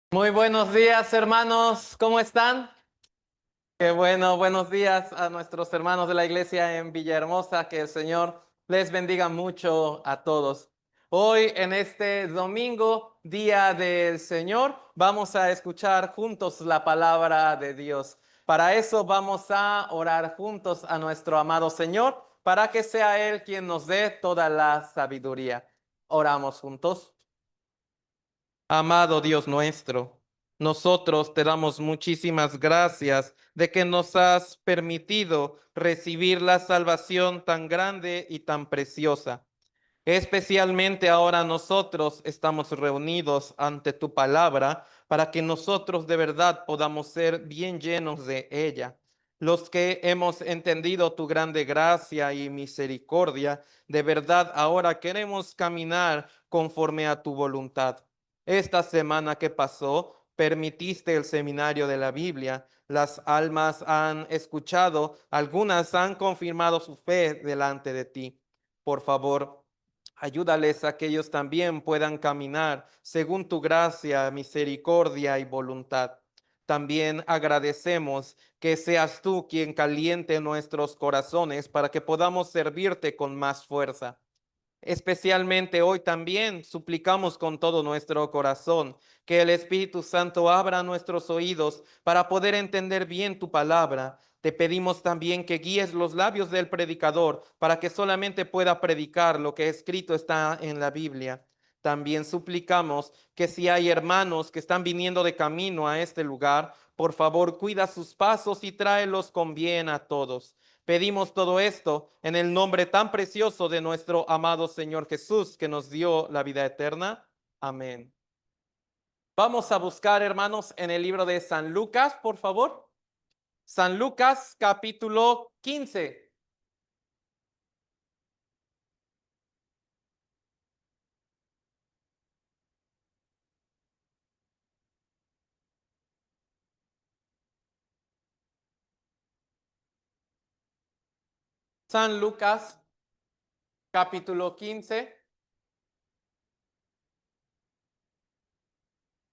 Muy buenos días, hermanos. ¿Cómo están? Qué bueno, buenos días a nuestros hermanos de la iglesia en Villahermosa. Que el Señor les bendiga mucho a todos. Hoy, en este domingo, día del Señor, vamos a escuchar juntos la palabra de Dios. Para eso vamos a orar juntos a nuestro amado Señor, para que sea Él quien nos dé toda la sabiduría. Oramos juntos. Amado Dios nuestro, nosotros te damos muchísimas gracias de que nos has permitido recibir la salvación tan grande y tan preciosa. Especialmente ahora nosotros estamos reunidos ante tu palabra para que nosotros de verdad podamos ser bien llenos de ella. Los que hemos entendido tu grande gracia y misericordia, de verdad ahora queremos caminar conforme a tu voluntad. Esta semana que pasó, permitiste el seminario de la Biblia. Las almas han escuchado, algunas han confirmado su fe delante de ti. Por favor, ayúdales a que ellos también puedan caminar según tu gracia, misericordia y voluntad. También agradecemos que seas tú quien caliente nuestros corazones para que podamos servirte con más fuerza. Especialmente hoy también suplicamos con todo nuestro corazón que el Espíritu Santo abra nuestros oídos para poder entender bien tu palabra. Te pedimos también que guíes los labios del predicador para que solamente pueda predicar lo que escrito está en la Biblia. También suplicamos que si hay hermanos que están viniendo de camino a este lugar, por favor cuida sus pasos y tráelos con bien a todos. Pedimos todo esto en el nombre tan precioso de nuestro amado Señor Jesús, que nos dio la vida eterna. Amén. Vamos a buscar, hermanos, en el libro de San Lucas, por favor. San Lucas, capítulo 15. San Lucas, capítulo 15,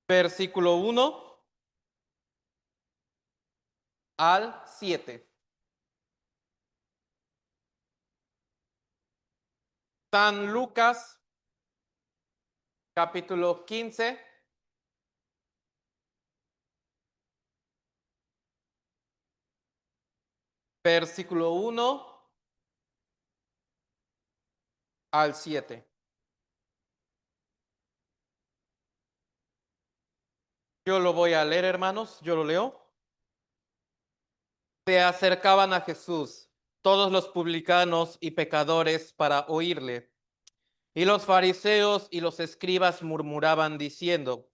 versículo 1 al 7. San Lucas, capítulo 15, versículo 1 al 7. Yo lo voy a leer, hermanos, yo lo leo. Se acercaban a Jesús todos los publicanos y pecadores para oírle. Y los fariseos y los escribas murmuraban diciendo: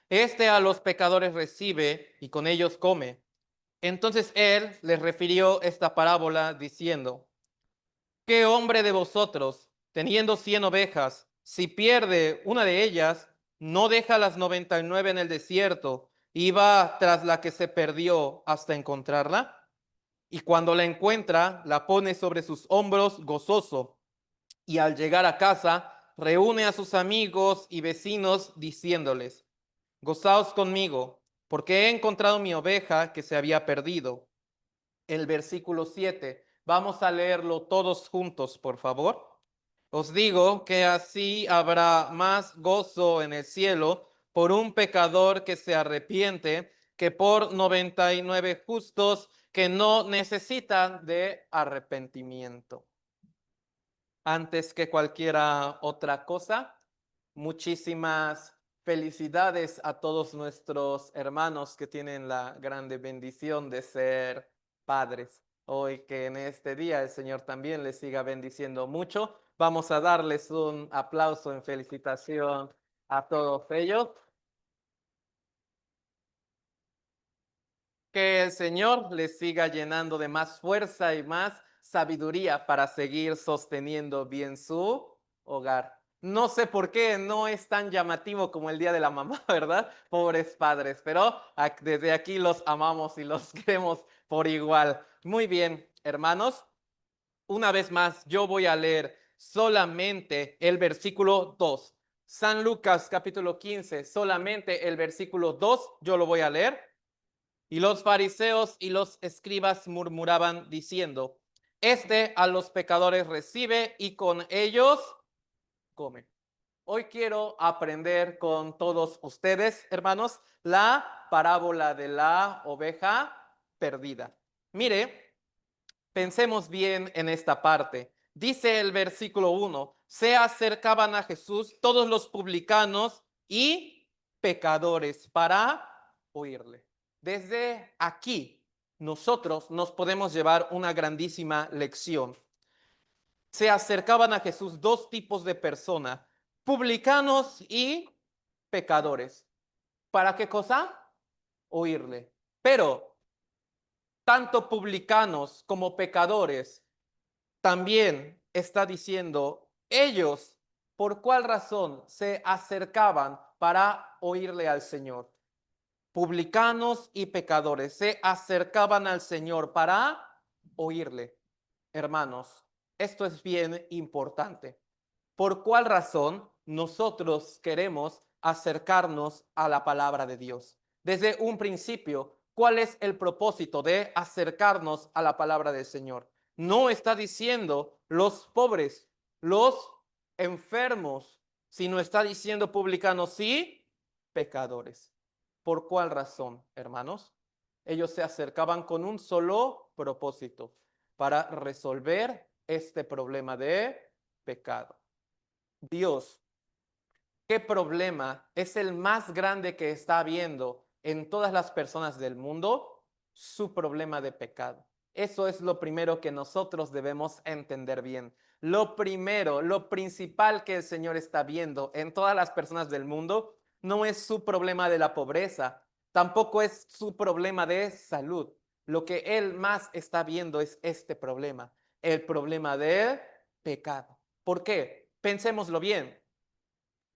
Este a los pecadores recibe y con ellos come. Entonces él les refirió esta parábola diciendo: ¿Qué hombre de vosotros, teniendo 100 ovejas, si pierde una de ellas, no deja las 99 en el desierto y va tras la que se perdió hasta encontrarla? Y cuando la encuentra, la pone sobre sus hombros gozoso. Y al llegar a casa, reúne a sus amigos y vecinos diciéndoles: Gozaos conmigo, porque he encontrado mi oveja que se había perdido. El versículo 7. Vamos a leerlo todos juntos, por favor. Os digo que así habrá más gozo en el cielo por un pecador que se arrepiente que por 99 justos que no necesitan de arrepentimiento. Antes que cualquiera otra cosa, muchísimas felicidades a todos nuestros hermanos que tienen la grande bendición de ser padres. Hoy que en este día el Señor también les siga bendiciendo mucho. Vamos a darles un aplauso en felicitación a todos ellos. Que el Señor les siga llenando de más fuerza y más sabiduría para seguir sosteniendo bien su hogar. No sé por qué no es tan llamativo como el Día de la Mamá, ¿verdad? Pobres padres, pero desde aquí los amamos y los queremos por igual. Muy bien, hermanos. Una vez más, yo voy a leer solamente el versículo 2. San Lucas capítulo 15, solamente el versículo 2, yo lo voy a leer. Y los fariseos y los escribas murmuraban diciendo, este a los pecadores recibe y con ellos come. Hoy quiero aprender con todos ustedes, hermanos, la parábola de la oveja perdida. Mire, pensemos bien en esta parte. Dice el versículo 1, se acercaban a Jesús todos los publicanos y pecadores para oírle. Desde aquí, nosotros nos podemos llevar una grandísima lección. Se acercaban a Jesús dos tipos de personas, publicanos y pecadores. ¿Para qué cosa? Oírle. Pero tanto publicanos como pecadores también está diciendo, ellos, ¿por cuál razón se acercaban para oírle al Señor? Publicanos y pecadores se acercaban al Señor para oírle. Hermanos, esto es bien importante. ¿Por cuál razón nosotros queremos acercarnos a la palabra de Dios? Desde un principio, ¿cuál es el propósito de acercarnos a la palabra del Señor? No está diciendo los pobres, los enfermos, sino está diciendo publicanos y pecadores. ¿Por cuál razón, hermanos? Ellos se acercaban con un solo propósito, para resolver este problema de pecado. Dios, ¿qué problema es el más grande que está habiendo en todas las personas del mundo? Su problema de pecado. Eso es lo primero que nosotros debemos entender bien. Lo primero, lo principal que el Señor está viendo en todas las personas del mundo no es su problema de la pobreza, tampoco es su problema de salud. Lo que Él más está viendo es este problema, el problema del pecado. ¿Por qué? Pensémoslo bien.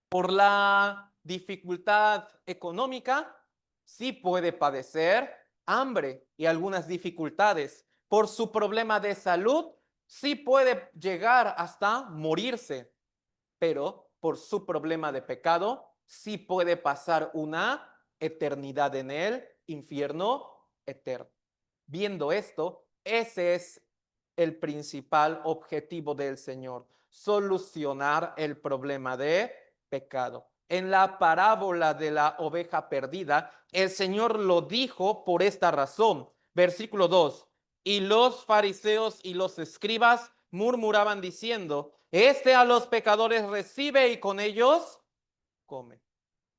Por la dificultad económica, sí puede padecer hambre y algunas dificultades. Por su problema de salud, sí puede llegar hasta morirse, pero por su problema de pecado, sí puede pasar una eternidad en el infierno eterno. Viendo esto, ese es el principal objetivo del Señor, solucionar el problema de pecado. En la parábola de la oveja perdida, el Señor lo dijo por esta razón. Versículo 2. Y los fariseos y los escribas murmuraban diciendo, este a los pecadores recibe y con ellos come.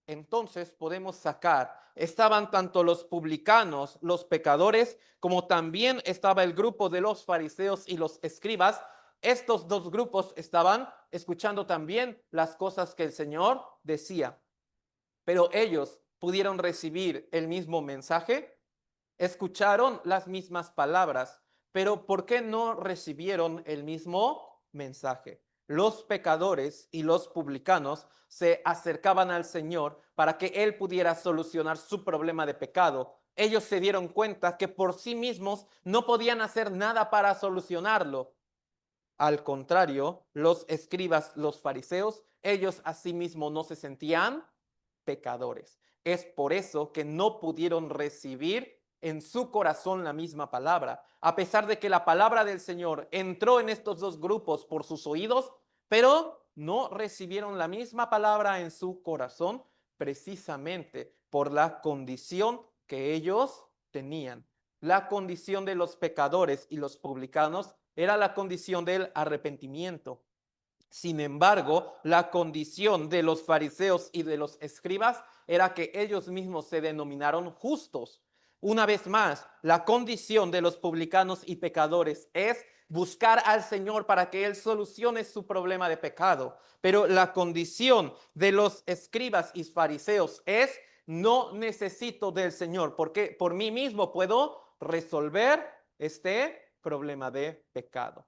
Entonces podemos sacar, estaban tanto los publicanos, los pecadores, como también estaba el grupo de los fariseos y los escribas. Estos dos grupos estaban escuchando también las cosas que el Señor decía, pero ellos pudieron recibir el mismo mensaje, escucharon las mismas palabras, pero ¿por qué no recibieron el mismo mensaje? Los pecadores y los publicanos se acercaban al Señor para que Él pudiera solucionar su problema de pecado. Ellos se dieron cuenta que por sí mismos no podían hacer nada para solucionarlo. Al contrario, los escribas, los fariseos, ellos asimismo no se sentían pecadores. Es por eso que no pudieron recibir en su corazón la misma palabra, a pesar de que la palabra del Señor entró en estos dos grupos por sus oídos, pero no recibieron la misma palabra en su corazón precisamente por la condición que ellos tenían. La condición de los pecadores y los publicanos era la condición del arrepentimiento. Sin embargo, la condición de los fariseos y de los escribas era que ellos mismos se denominaron justos. Una vez más, la condición de los publicanos y pecadores es buscar al Señor para que Él solucione su problema de pecado. Pero la condición de los escribas y fariseos es no necesito del Señor porque por mí mismo puedo resolver este problema de pecado.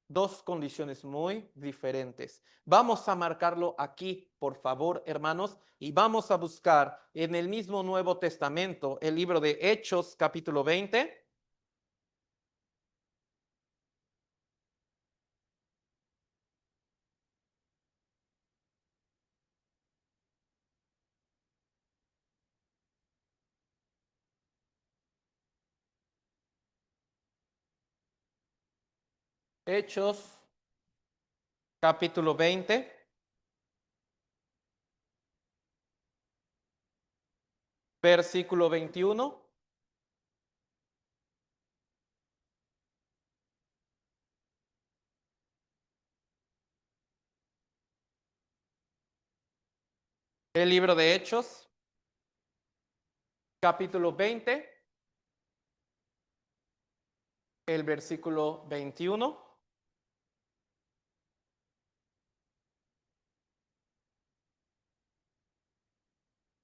Dos condiciones muy diferentes. Vamos a marcarlo aquí, por favor, hermanos, y vamos a buscar en el mismo Nuevo Testamento, el libro de Hechos, capítulo 20. Hechos, capítulo 20, versículo 21. El libro de Hechos, capítulo 20, el versículo 21.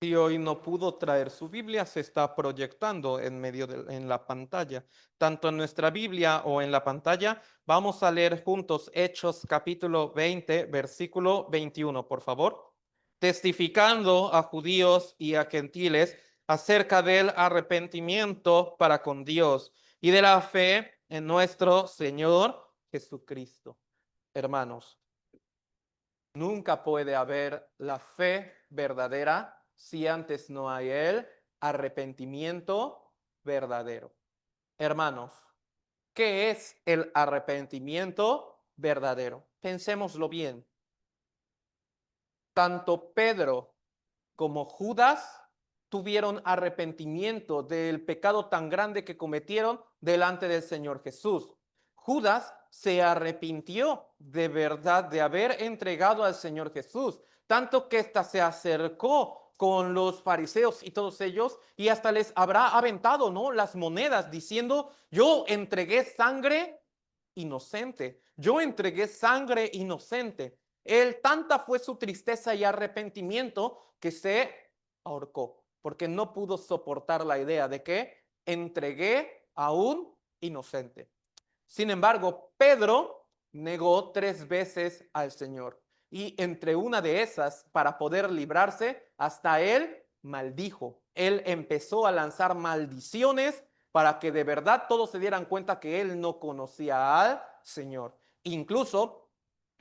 Si hoy no pudo traer su Biblia, se está proyectando en la pantalla. Tanto en nuestra Biblia o en la pantalla, vamos a leer juntos Hechos capítulo 20, versículo 21, por favor. Testificando a judíos y a gentiles acerca del arrepentimiento para con Dios y de la fe en nuestro Señor Jesucristo. Hermanos, nunca puede haber la fe verdadera si antes no hay el arrepentimiento verdadero. Hermanos, ¿qué es el arrepentimiento verdadero? Pensémoslo bien. Tanto Pedro como Judas tuvieron arrepentimiento del pecado tan grande que cometieron delante del Señor Jesús. Judas se arrepintió de verdad de haber entregado al Señor Jesús, tanto que ésta se acercó con los fariseos y todos ellos y hasta les habrá aventado, ¿no?, las monedas diciendo: yo entregué sangre inocente, yo entregué sangre inocente. Él, tanta fue su tristeza y arrepentimiento que se ahorcó, porque no pudo soportar la idea de que entregué a un inocente. Sin embargo, Pedro negó 3 veces al Señor, y entre una de esas, para poder librarse, hasta él maldijo. Él empezó a lanzar maldiciones para que de verdad todos se dieran cuenta que él no conocía al Señor. Incluso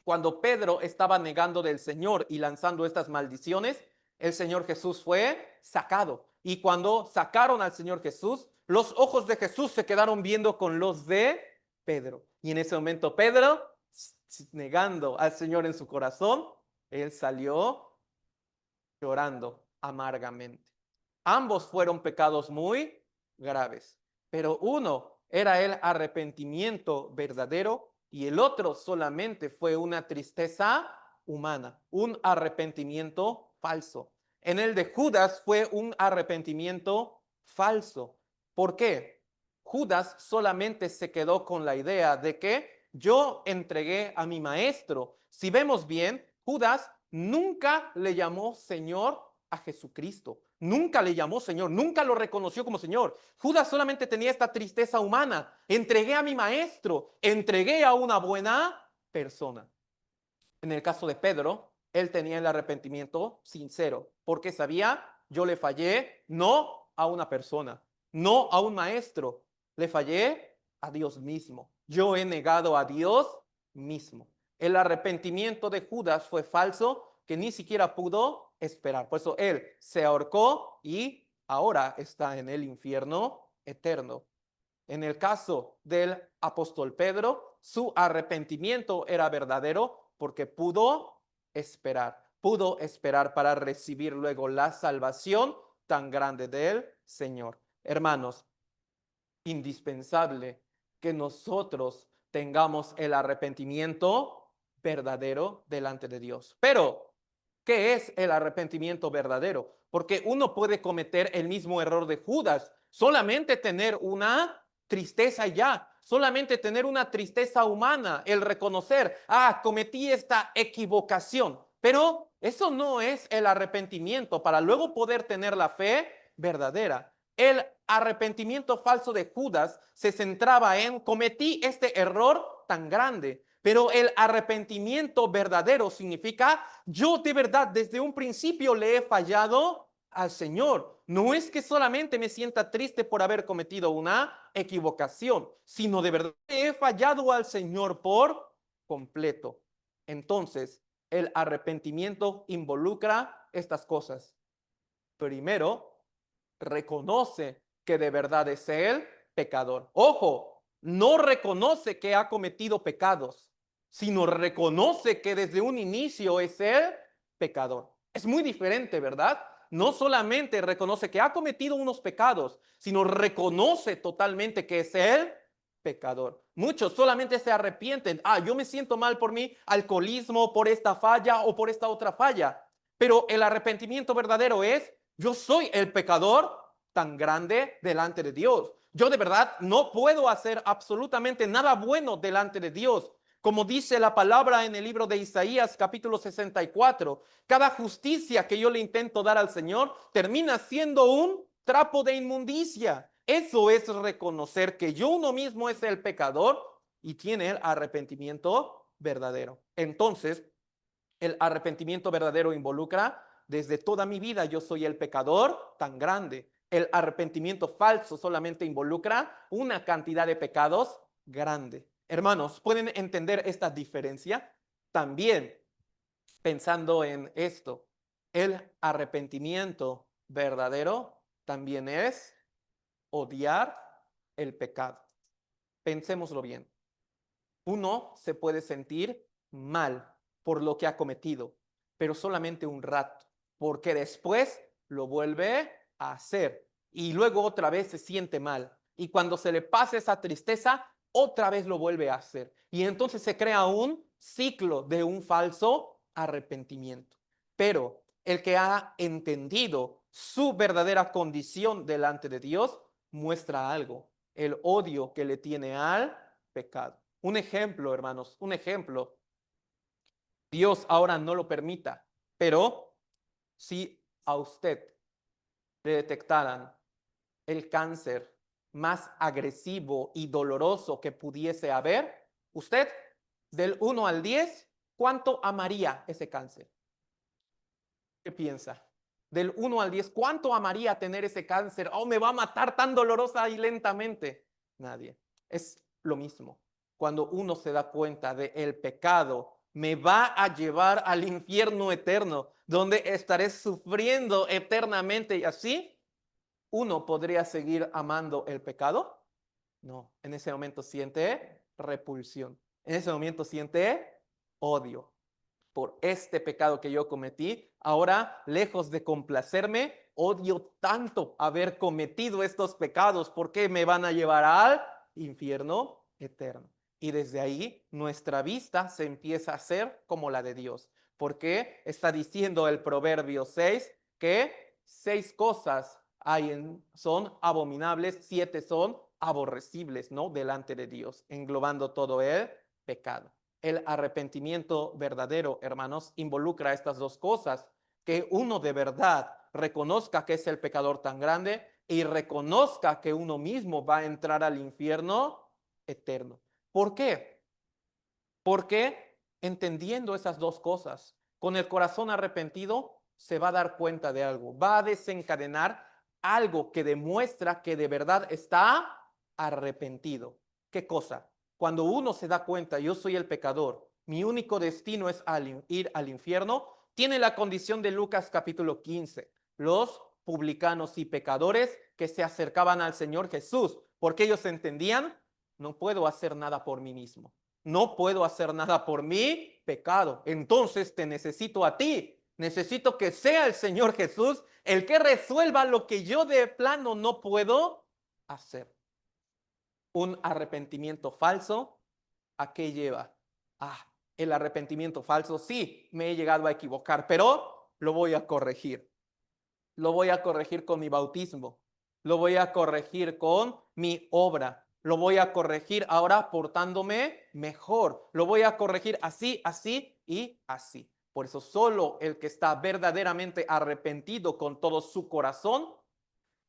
cuando Pedro estaba negando del Señor y lanzando estas maldiciones, el Señor Jesús fue sacado. Y cuando sacaron al Señor Jesús, los ojos de Jesús se quedaron viendo con los de Pedro. Y en ese momento Pedro, negando al Señor en su corazón, él salió llorando amargamente. Ambos fueron pecados muy graves, pero uno era el arrepentimiento verdadero y el otro solamente fue una tristeza humana, un arrepentimiento falso. En el de Judas fue un arrepentimiento falso. ¿Por qué? Judas solamente se quedó con la idea de que yo entregué a mi maestro. Si vemos bien, Judas nunca le llamó Señor a Jesucristo. Nunca le llamó Señor, nunca lo reconoció como Señor. Judas solamente tenía esta tristeza humana. Entregué a mi maestro, entregué a una buena persona. En el caso de Pedro, él tenía el arrepentimiento sincero, porque sabía: yo le fallé no a una persona, no a un maestro, le fallé a Dios mismo. Yo he negado a Dios mismo. El arrepentimiento de Judas fue falso, que ni siquiera pudo esperar. Por eso él se ahorcó y ahora está en el infierno eterno. En el caso del apóstol Pedro, su arrepentimiento era verdadero porque pudo esperar para recibir luego la salvación tan grande del Señor. Hermanos, indispensable que nosotros tengamos el arrepentimiento verdadero delante de Dios. Pero, ¿qué es el arrepentimiento verdadero? Porque uno puede cometer el mismo error de Judas, solamente tener una tristeza ya, solamente tener una tristeza humana, el reconocer: cometí esta equivocación. Pero eso no es el arrepentimiento para luego poder tener la fe verdadera. El arrepentimiento falso de Judas se centraba en: cometí este error tan grande. Pero el arrepentimiento verdadero significa: yo de verdad desde un principio le he fallado al Señor. No es que solamente me sienta triste por haber cometido una equivocación, sino de verdad he fallado al Señor por completo. Entonces, el arrepentimiento involucra estas cosas. Primero, reconoce que de verdad es el pecador. Ojo, no reconoce que ha cometido pecados, sino reconoce que desde un inicio es el pecador. Es muy diferente, ¿verdad? No solamente reconoce que ha cometido unos pecados, sino reconoce totalmente que es el pecador. Muchos solamente se arrepienten. Yo me siento mal por mi alcoholismo, por esta falla o por esta otra falla. Pero el arrepentimiento verdadero es, yo soy el pecador tan grande delante de Dios. Yo de verdad no puedo hacer absolutamente nada bueno delante de Dios. Como dice la palabra en el libro de Isaías capítulo 64, cada justicia que yo le intento dar al Señor termina siendo un trapo de inmundicia. Eso es reconocer que yo uno mismo es el pecador y tiene el arrepentimiento verdadero. Entonces, el arrepentimiento verdadero involucra desde toda mi vida yo soy el pecador tan grande. El arrepentimiento falso solamente involucra una cantidad de pecados grande. Hermanos, ¿pueden entender esta diferencia? También pensando en esto, el arrepentimiento verdadero también es odiar el pecado. Pensémoslo bien. Uno se puede sentir mal por lo que ha cometido, pero solamente un rato, porque después lo vuelve a hacer y luego otra vez se siente mal. Y cuando se le pasa esa tristeza, otra vez lo vuelve a hacer. Y entonces se crea un ciclo de un falso arrepentimiento. Pero el que ha entendido su verdadera condición delante de Dios muestra algo, el odio que le tiene al pecado. Un ejemplo, hermanos, un ejemplo. Dios ahora no lo permita, pero si a usted le detectaran el cáncer más agresivo y doloroso que pudiese haber, usted del 1 al 10, ¿cuánto amaría ese cáncer? ¿Qué piensa? Del 1 al 10, ¿cuánto amaría tener ese cáncer? Me va a matar tan dolorosa y lentamente. Nadie. Es lo mismo. Cuando uno se da cuenta de el pecado me va a llevar al infierno eterno, donde estaré sufriendo eternamente y así, ¿uno podría seguir amando el pecado? No, en ese momento siente repulsión. En ese momento siente odio por este pecado que yo cometí. Ahora, lejos de complacerme, odio tanto haber cometido estos pecados porque me van a llevar al infierno eterno. Y desde ahí nuestra vista se empieza a hacer como la de Dios. Porque está diciendo el Proverbio 6 que 6 cosas son abominables, 7 son aborrecibles, ¿no? Delante de Dios, englobando todo el pecado. El arrepentimiento verdadero, hermanos, involucra estas dos cosas, que uno de verdad reconozca que es el pecador tan grande y reconozca que uno mismo va a entrar al infierno eterno. ¿Por qué? Porque entendiendo esas dos cosas, con el corazón arrepentido, se va a dar cuenta de algo, va a desencadenar algo que demuestra que de verdad está arrepentido. ¿Qué cosa? Cuando uno se da cuenta, yo soy el pecador, mi único destino es ir al infierno, tiene la condición de Lucas capítulo 15, los publicanos y pecadores que se acercaban al Señor Jesús, porque ellos entendían, no puedo hacer nada por mí mismo. No puedo hacer nada por mi pecado. Entonces te necesito a ti. Necesito que sea el Señor Jesús el que resuelva lo que yo de plano no puedo hacer. Un arrepentimiento falso, ¿a qué lleva? El arrepentimiento falso, sí, me he llegado a equivocar, pero lo voy a corregir. Lo voy a corregir con mi bautismo. Lo voy a corregir con mi obra. Lo voy a corregir ahora portándome mejor. Lo voy a corregir así, así y así. Por eso solo el que está verdaderamente arrepentido con todo su corazón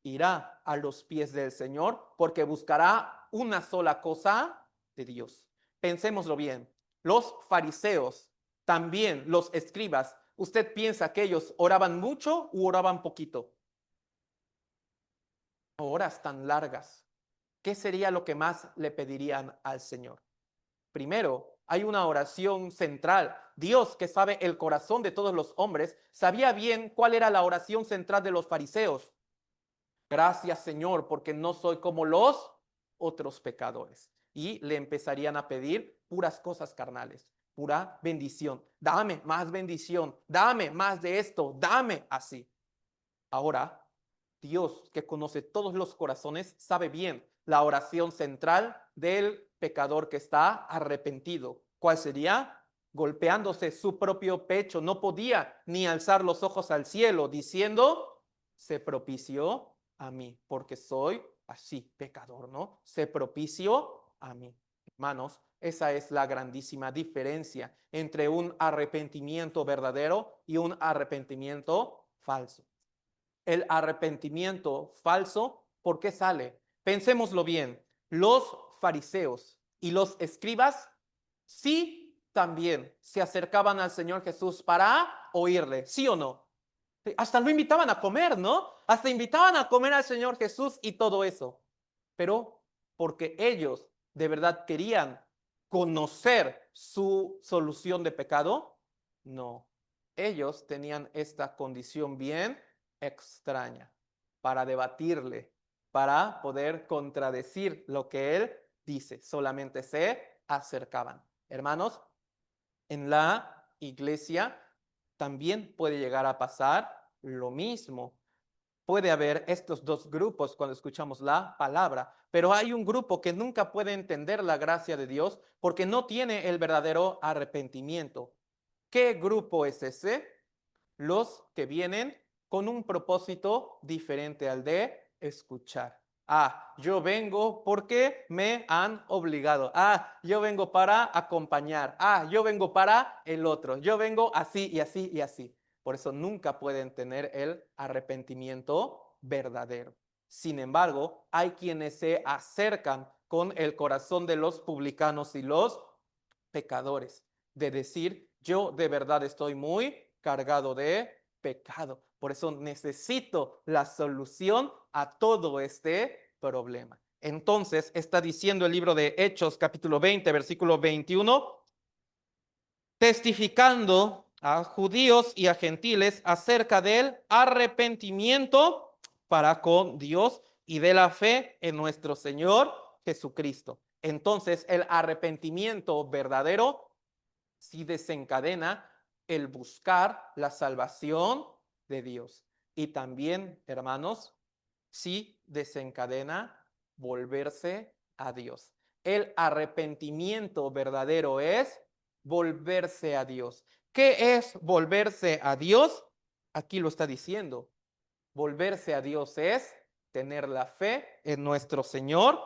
irá a los pies del Señor porque buscará una sola cosa de Dios. Pensémoslo bien. Los fariseos, también los escribas, ¿usted piensa que ellos oraban mucho u oraban poquito? Horas tan largas. ¿Qué sería lo que más le pedirían al Señor? Primero, hay una oración central. Dios, que sabe el corazón de todos los hombres, sabía bien cuál era la oración central de los fariseos. Gracias, Señor, porque no soy como los otros pecadores. y le empezarían a pedir puras cosas carnales, pura bendición. Dame más bendición, dame más de esto, dame así. Ahora, Dios, que conoce todos los corazones, sabe bien la oración central del pecador que está arrepentido. ¿Cuál sería? Golpeándose su propio pecho. No podía ni alzar los ojos al cielo, diciendo, se propició a mí, porque soy así, pecador, ¿no? Se propició a mí. Hermanos, esa es la grandísima diferencia entre un arrepentimiento verdadero y un arrepentimiento falso. El arrepentimiento falso, ¿por qué sale? Pensémoslo bien. Los fariseos y los escribas sí también se acercaban al Señor Jesús para oírle, ¿sí o no? Hasta lo invitaban a comer, ¿no? Hasta invitaban a comer al Señor Jesús y todo eso. Pero porque ellos de verdad querían conocer su solución de pecado, no. Ellos tenían esta condición bien extraña para debatirle, para poder contradecir lo que él dice. Solamente se acercaban. Hermanos, en la iglesia también puede llegar a pasar lo mismo. Puede haber estos dos grupos cuando escuchamos la palabra, pero hay un grupo que nunca puede entender la gracia de Dios porque no tiene el verdadero arrepentimiento. ¿Qué grupo es ese? Los que vienen con un propósito diferente al de escuchar. Yo vengo porque me han obligado. Yo vengo para acompañar. Yo vengo para el otro. Yo vengo así y así y así. Por eso nunca pueden tener el arrepentimiento verdadero. Sin embargo, hay quienes se acercan con el corazón de los publicanos y los pecadores, de decir, yo de verdad estoy muy cargado de pecado. Por eso necesito la solución a todo este problema. Entonces está diciendo el libro de Hechos, capítulo 20, versículo 21, testificando a judíos y a gentiles acerca del arrepentimiento para con Dios y de la fe en nuestro Señor Jesucristo. Entonces, el arrepentimiento verdadero sí desencadena el buscar la salvación de Dios. Y también, hermanos, sí desencadena volverse a Dios. El arrepentimiento verdadero es volverse a Dios. ¿Qué es volverse a Dios? Aquí lo está diciendo. Volverse a Dios es tener la fe en nuestro Señor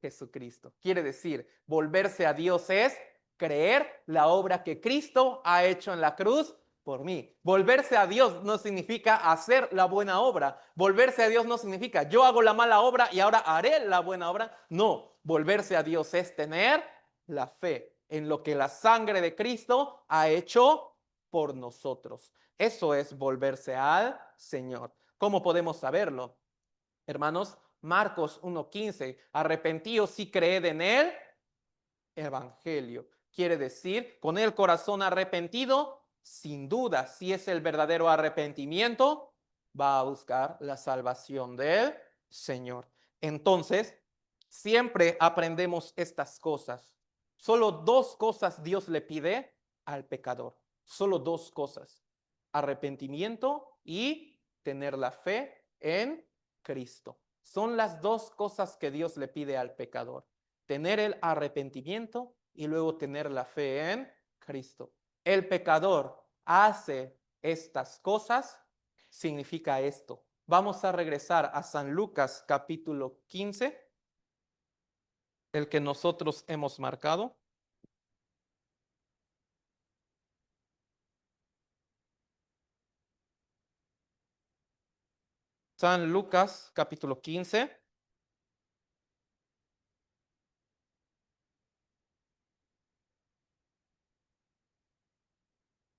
Jesucristo. Quiere decir, volverse a Dios es creer la obra que Cristo ha hecho en la cruz por mí. Volverse a Dios no significa hacer la buena obra. Volverse a Dios no significa yo hago la mala obra y ahora haré la buena obra. No, volverse a Dios es tener la fe en lo que la sangre de Cristo ha hecho por nosotros. Eso es volverse al Señor. ¿Cómo podemos saberlo? Hermanos, Marcos 1:15, arrepentíos y creed en el evangelio. Quiere decir, con el corazón arrepentido, sin duda, si es el verdadero arrepentimiento, va a buscar la salvación del Señor. Entonces, siempre aprendemos estas cosas. Solo dos cosas Dios le pide al pecador. Solo dos cosas. Arrepentimiento y tener la fe en Cristo. Son las dos cosas que Dios le pide al pecador. Tener el arrepentimiento y luego tener la fe en Cristo. El pecador hace estas cosas, significa esto. Vamos a regresar a San Lucas capítulo 15, el que nosotros hemos marcado. San Lucas capítulo 15.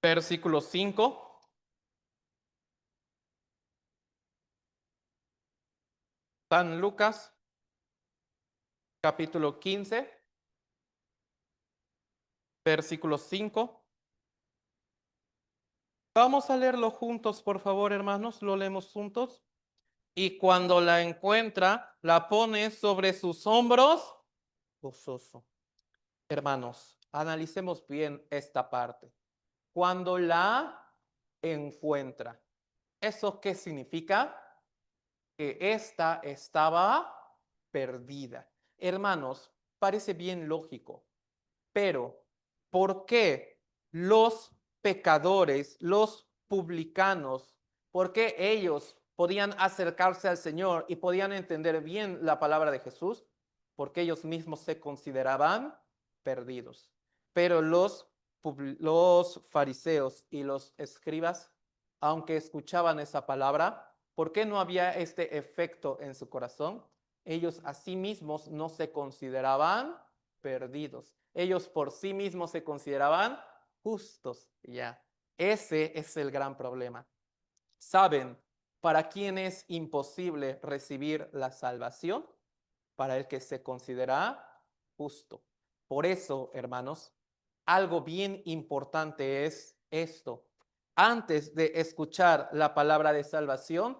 Versículo 5. San Lucas capítulo 15, versículo 5. Vamos a leerlo juntos, por favor, hermanos. Lo leemos juntos. Y cuando la encuentra, la pone sobre sus hombros gozoso. Hermanos, analicemos bien esta parte. Cuando la encuentra, ¿eso qué significa? Que ésta estaba perdida. Hermanos, parece bien lógico, pero ¿por qué los pecadores, los publicanos, por qué ellos podían acercarse al Señor y podían entender bien la palabra de Jesús? Porque ellos mismos se consideraban perdidos. Pero los fariseos y los escribas, aunque escuchaban esa palabra, ¿por qué no había este efecto en su corazón? Ellos a sí mismos no se consideraban perdidos. Ellos por sí mismos se consideraban justos. Ya, ese es el gran problema. ¿Saben para quién es imposible recibir la salvación? Para el que se considera justo. Por eso, hermanos, algo bien importante es esto. Antes de escuchar la palabra de salvación,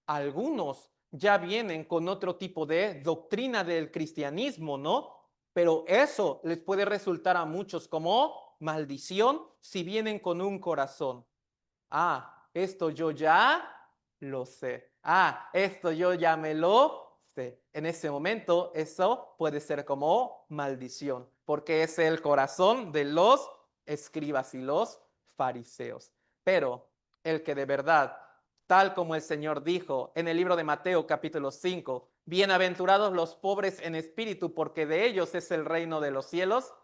algunos ya vienen con otro tipo de doctrina del cristianismo, ¿no? Pero eso les puede resultar a muchos como maldición si vienen con un corazón. Ah, esto yo ya lo sé. Ah, esto yo ya me lo sé. En ese momento eso puede ser como maldición, porque es el corazón de los escribas y los fariseos. Pero el que de verdad, tal como el Señor dijo en el libro de Mateo capítulo 5, bienaventurados los pobres en espíritu, porque de ellos es el reino de los cielos.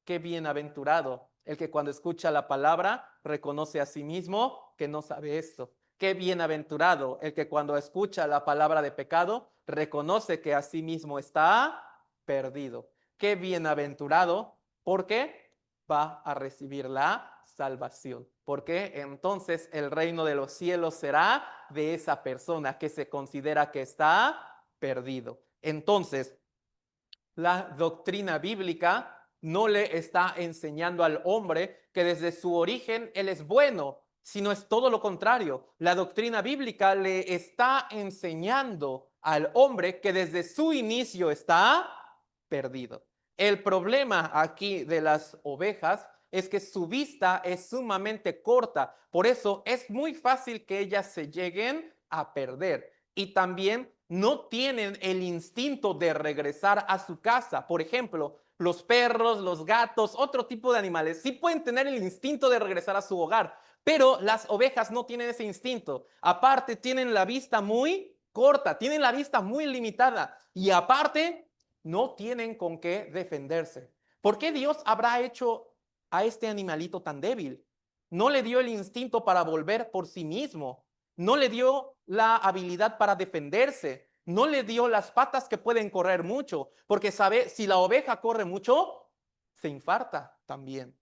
Qué bienaventurado el que cuando escucha la palabra reconoce a sí mismo que no sabe esto. Qué bienaventurado el que cuando escucha la palabra de pecado reconoce que a sí mismo está perdido. Qué bienaventurado porque va a recibir la salvación. Porque entonces el reino de los cielos será de esa persona que se considera que está perdido. Entonces, la doctrina bíblica no le está enseñando al hombre que desde su origen él es bueno, sino es todo lo contrario. La doctrina bíblica le está enseñando al hombre que desde su inicio está perdido. El problema aquí de las ovejas es que su vista es sumamente corta, por eso es muy fácil que ellas se lleguen a perder. Y también no tienen el instinto de regresar a su casa. Por ejemplo, los perros, los gatos, otro tipo de animales, sí pueden tener el instinto de regresar a su hogar, pero las ovejas no tienen ese instinto. Aparte, tienen la vista muy corta, tienen la vista muy limitada y aparte, no tienen con qué defenderse. ¿Por qué Dios habrá hecho a este animalito tan débil? No le dio el instinto para volver por sí mismo, no le dio la habilidad para defenderse, no le dio las patas que pueden correr mucho, porque sabe, si la oveja corre mucho, se infarta también.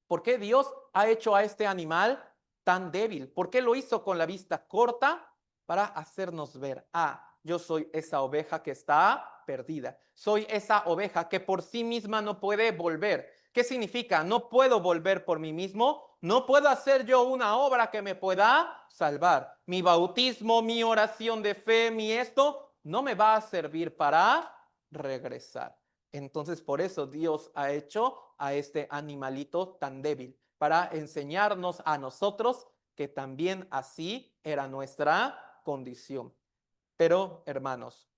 ¿Por qué Dios ha hecho a este animal tan débil? ¿Por qué lo hizo con la vista corta? Para hacernos ver, ah, yo soy esa oveja que está perdida. Soy esa oveja que por sí misma no puede volver. ¿Qué significa? No puedo volver por mí mismo. No puedo hacer yo una obra que me pueda salvar. Mi bautismo, mi oración de fe, mi esto, no me va a servir para regresar. Entonces, por eso Dios ha hecho a este animalito tan débil, para enseñarnos a nosotros que también así era nuestra condición. Pero, hermanos,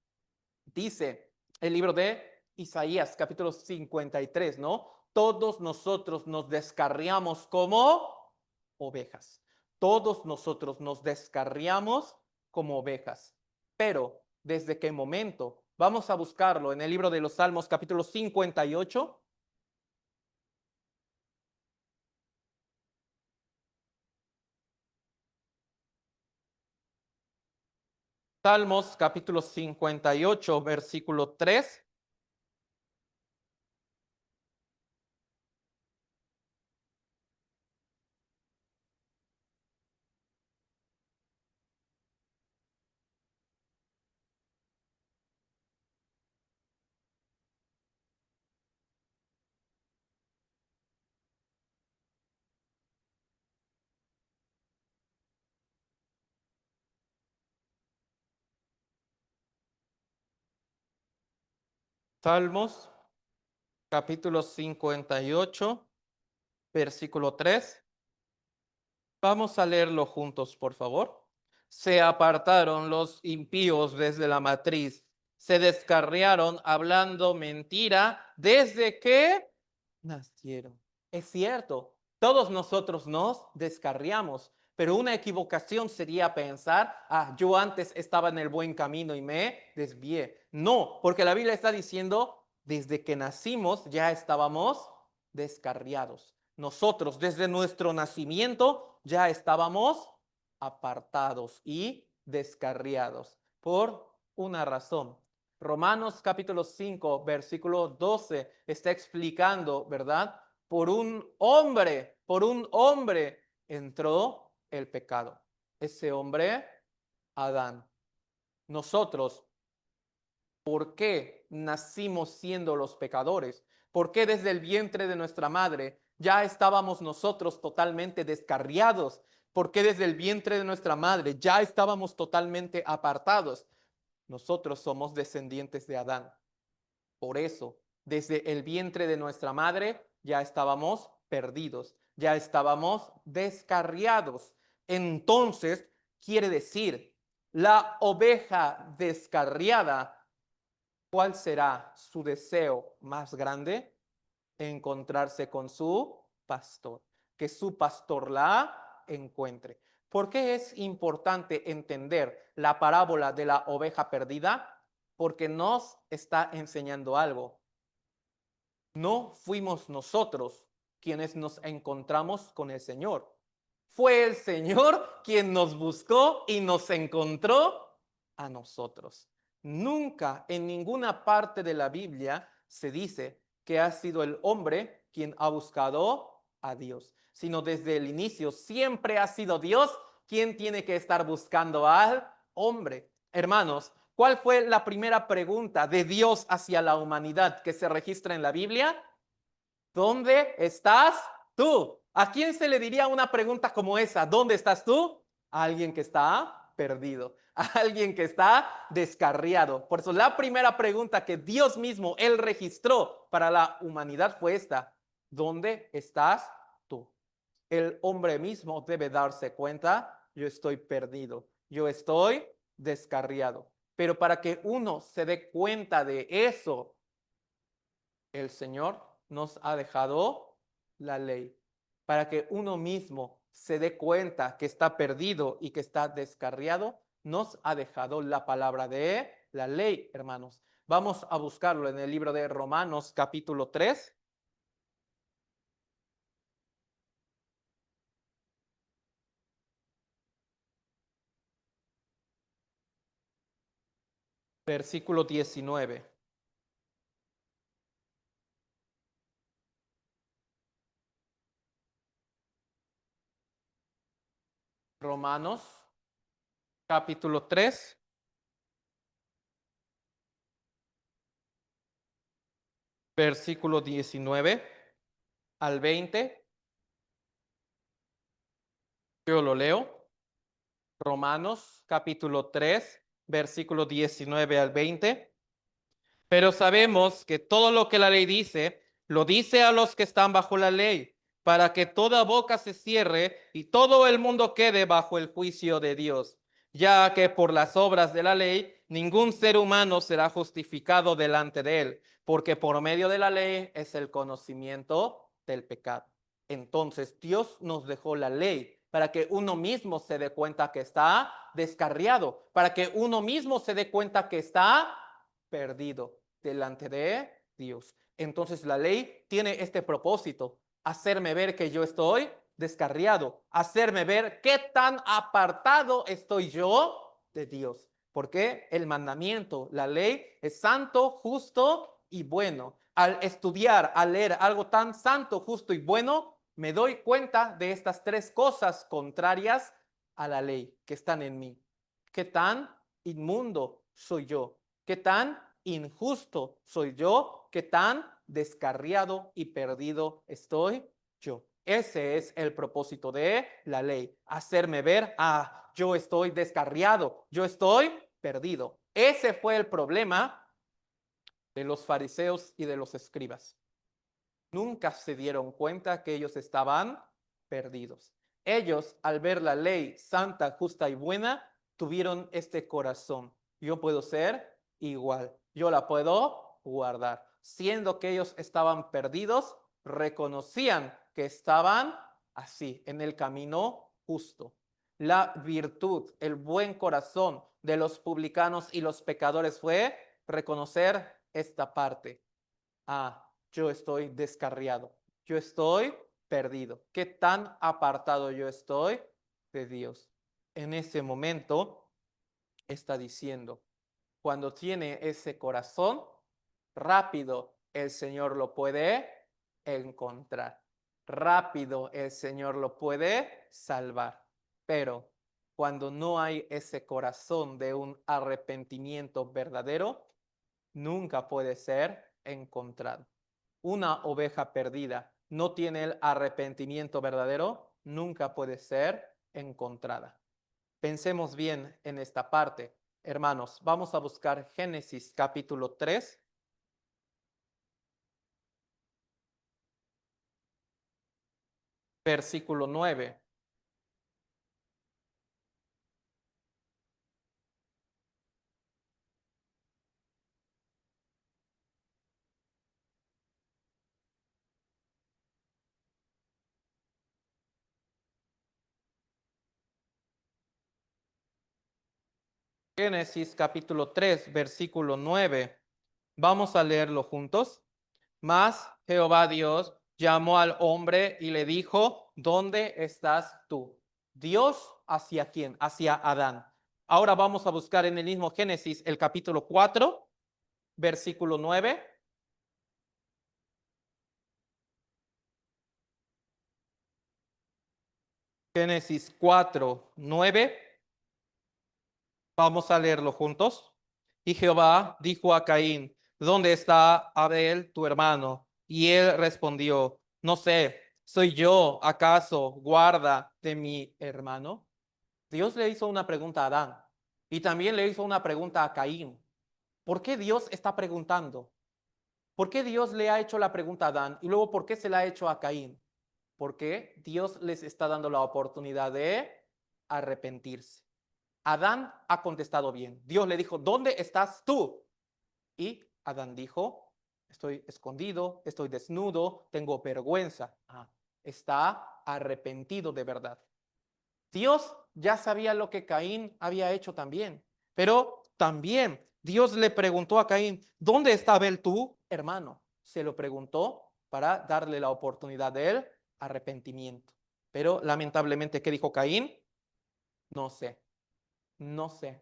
dice el libro de Isaías, capítulo 53, ¿no? Todos nosotros nos descarriamos como ovejas. Todos nosotros nos descarriamos como ovejas. Pero, ¿desde qué momento? Vamos a buscarlo en el libro de los Salmos, capítulo 58. Salmos, capítulo 58, versículo 3. Salmos capítulo 58, versículo 3. Vamos a leerlo juntos, por favor. Se apartaron los impíos desde la matriz, se descarriaron hablando mentira desde que nacieron. Es cierto, todos nosotros nos descarriamos, pero una equivocación sería pensar, yo antes estaba en el buen camino y me desvié. No, porque la Biblia está diciendo, desde que nacimos ya estábamos descarriados. Nosotros desde nuestro nacimiento ya estábamos apartados y descarriados por una razón. Romanos capítulo 5, versículo 12 está explicando, ¿verdad? Por un hombre entró el pecado. Ese hombre, Adán. Nosotros, ¿por qué nacimos siendo los pecadores? ¿Por qué desde el vientre de nuestra madre ya estábamos nosotros totalmente descarriados? ¿Por qué desde el vientre de nuestra madre ya estábamos totalmente apartados? Nosotros somos descendientes de Adán. Por eso, desde el vientre de nuestra madre ya estábamos perdidos, ya estábamos descarriados. Entonces, quiere decir, la oveja descarriada, ¿cuál será su deseo más grande? Encontrarse con su pastor, que su pastor la encuentre. ¿Por qué es importante entender la parábola de la oveja perdida? Porque nos está enseñando algo. No fuimos nosotros quienes nos encontramos con el Señor. Fue el Señor quien nos buscó y nos encontró a nosotros. Nunca en ninguna parte de la Biblia se dice que ha sido el hombre quien ha buscado a Dios, sino desde el inicio siempre ha sido Dios quien tiene que estar buscando al hombre. Hermanos, ¿cuál fue la primera pregunta de Dios hacia la humanidad que se registra en la Biblia? ¿Dónde estás tú? ¿A quién se le diría una pregunta como esa? ¿Dónde estás tú? A alguien que está perdido, a alguien que está descarriado. Por eso la primera pregunta que Dios mismo, Él registró para la humanidad fue esta. ¿Dónde estás tú? El hombre mismo debe darse cuenta, yo estoy perdido, yo estoy descarriado. Pero para que uno se dé cuenta de eso, el Señor nos ha dejado la ley para que uno mismo se dé cuenta que está perdido y que está descarriado. Nos ha dejado la palabra de la ley, hermanos. Vamos a buscarlo en el libro de Romanos capítulo 3. Versículo 19. Romanos capítulo 3, versículo 19 al 20. Yo lo leo. Romanos capítulo 3, versículo 19 al 20. Pero sabemos que todo lo que la ley dice, lo dice a los que están bajo la ley, para que toda boca se cierre y todo el mundo quede bajo el juicio de Dios, ya que por las obras de la ley ningún ser humano será justificado delante de él, porque por medio de la ley es el conocimiento del pecado. Entonces Dios nos dejó la ley para que uno mismo se dé cuenta que está descarriado, para que uno mismo se dé cuenta que está perdido delante de Dios. Entonces la ley tiene este propósito, hacerme ver que yo estoy descarriado, hacerme ver qué tan apartado estoy yo de Dios. Porque el mandamiento, la ley, es santo, justo y bueno. Al estudiar, al leer algo tan santo, justo y bueno, me doy cuenta de estas tres cosas contrarias a la ley que están en mí. ¿Qué tan inmundo soy yo? ¿Qué tan injusto soy yo? ¿Qué tan descarriado y perdido estoy yo? Ese es el propósito de la ley, hacerme ver, yo estoy descarriado, yo estoy perdido. Ese fue el problema de los fariseos y de los escribas. nunca se dieron cuenta que ellos estaban perdidos. Ellos, al ver la ley santa, justa y buena, tuvieron este corazón. Yo puedo ser igual, yo la puedo guardar. Siendo que ellos estaban perdidos, reconocían que estaban así, en el camino justo. La virtud, el buen corazón de los publicanos y los pecadores fue reconocer esta parte. Yo estoy descarriado, yo estoy perdido. ¿Qué tan apartado yo estoy de Dios? En ese momento está diciendo, cuando tiene ese corazón, rápido el Señor lo puede encontrar. Rápido el Señor lo puede salvar. Pero cuando no hay ese corazón de un arrepentimiento verdadero, nunca puede ser encontrado. Una oveja perdida no tiene el arrepentimiento verdadero, nunca puede ser encontrada. Pensemos bien en esta parte. Hermanos, vamos a buscar Génesis capítulo 3, versículo 9. Génesis capítulo 3, versículo 9. Vamos a leerlo juntos. Mas Jehová Dios llamó al hombre y le dijo, ¿dónde estás tú? Dios, ¿hacia quién? Hacia Adán. Ahora vamos a buscar en el mismo Génesis el capítulo 4, versículo 9. Génesis 4, 9. Vamos a leerlo juntos. Y Jehová dijo a Caín, ¿dónde está Abel, tu hermano? Y él respondió, no sé, ¿soy yo acaso guarda de mi hermano? Dios le hizo una pregunta a Adán y también le hizo una pregunta a Caín. ¿Por qué Dios está preguntando? ¿Por qué Dios le ha hecho la pregunta a Adán y luego por qué se la ha hecho a Caín? Porque Dios les está dando la oportunidad de arrepentirse. Adán ha contestado bien. Dios le dijo, ¿dónde estás tú? Y Adán dijo, estoy escondido, estoy desnudo, tengo vergüenza. Está arrepentido de verdad. Dios ya sabía lo que Caín había hecho también, pero también Dios le preguntó a Caín, ¿dónde está Abel tu hermano? Se lo preguntó para darle la oportunidad del arrepentimiento. Pero lamentablemente, ¿qué dijo Caín? No sé, no sé.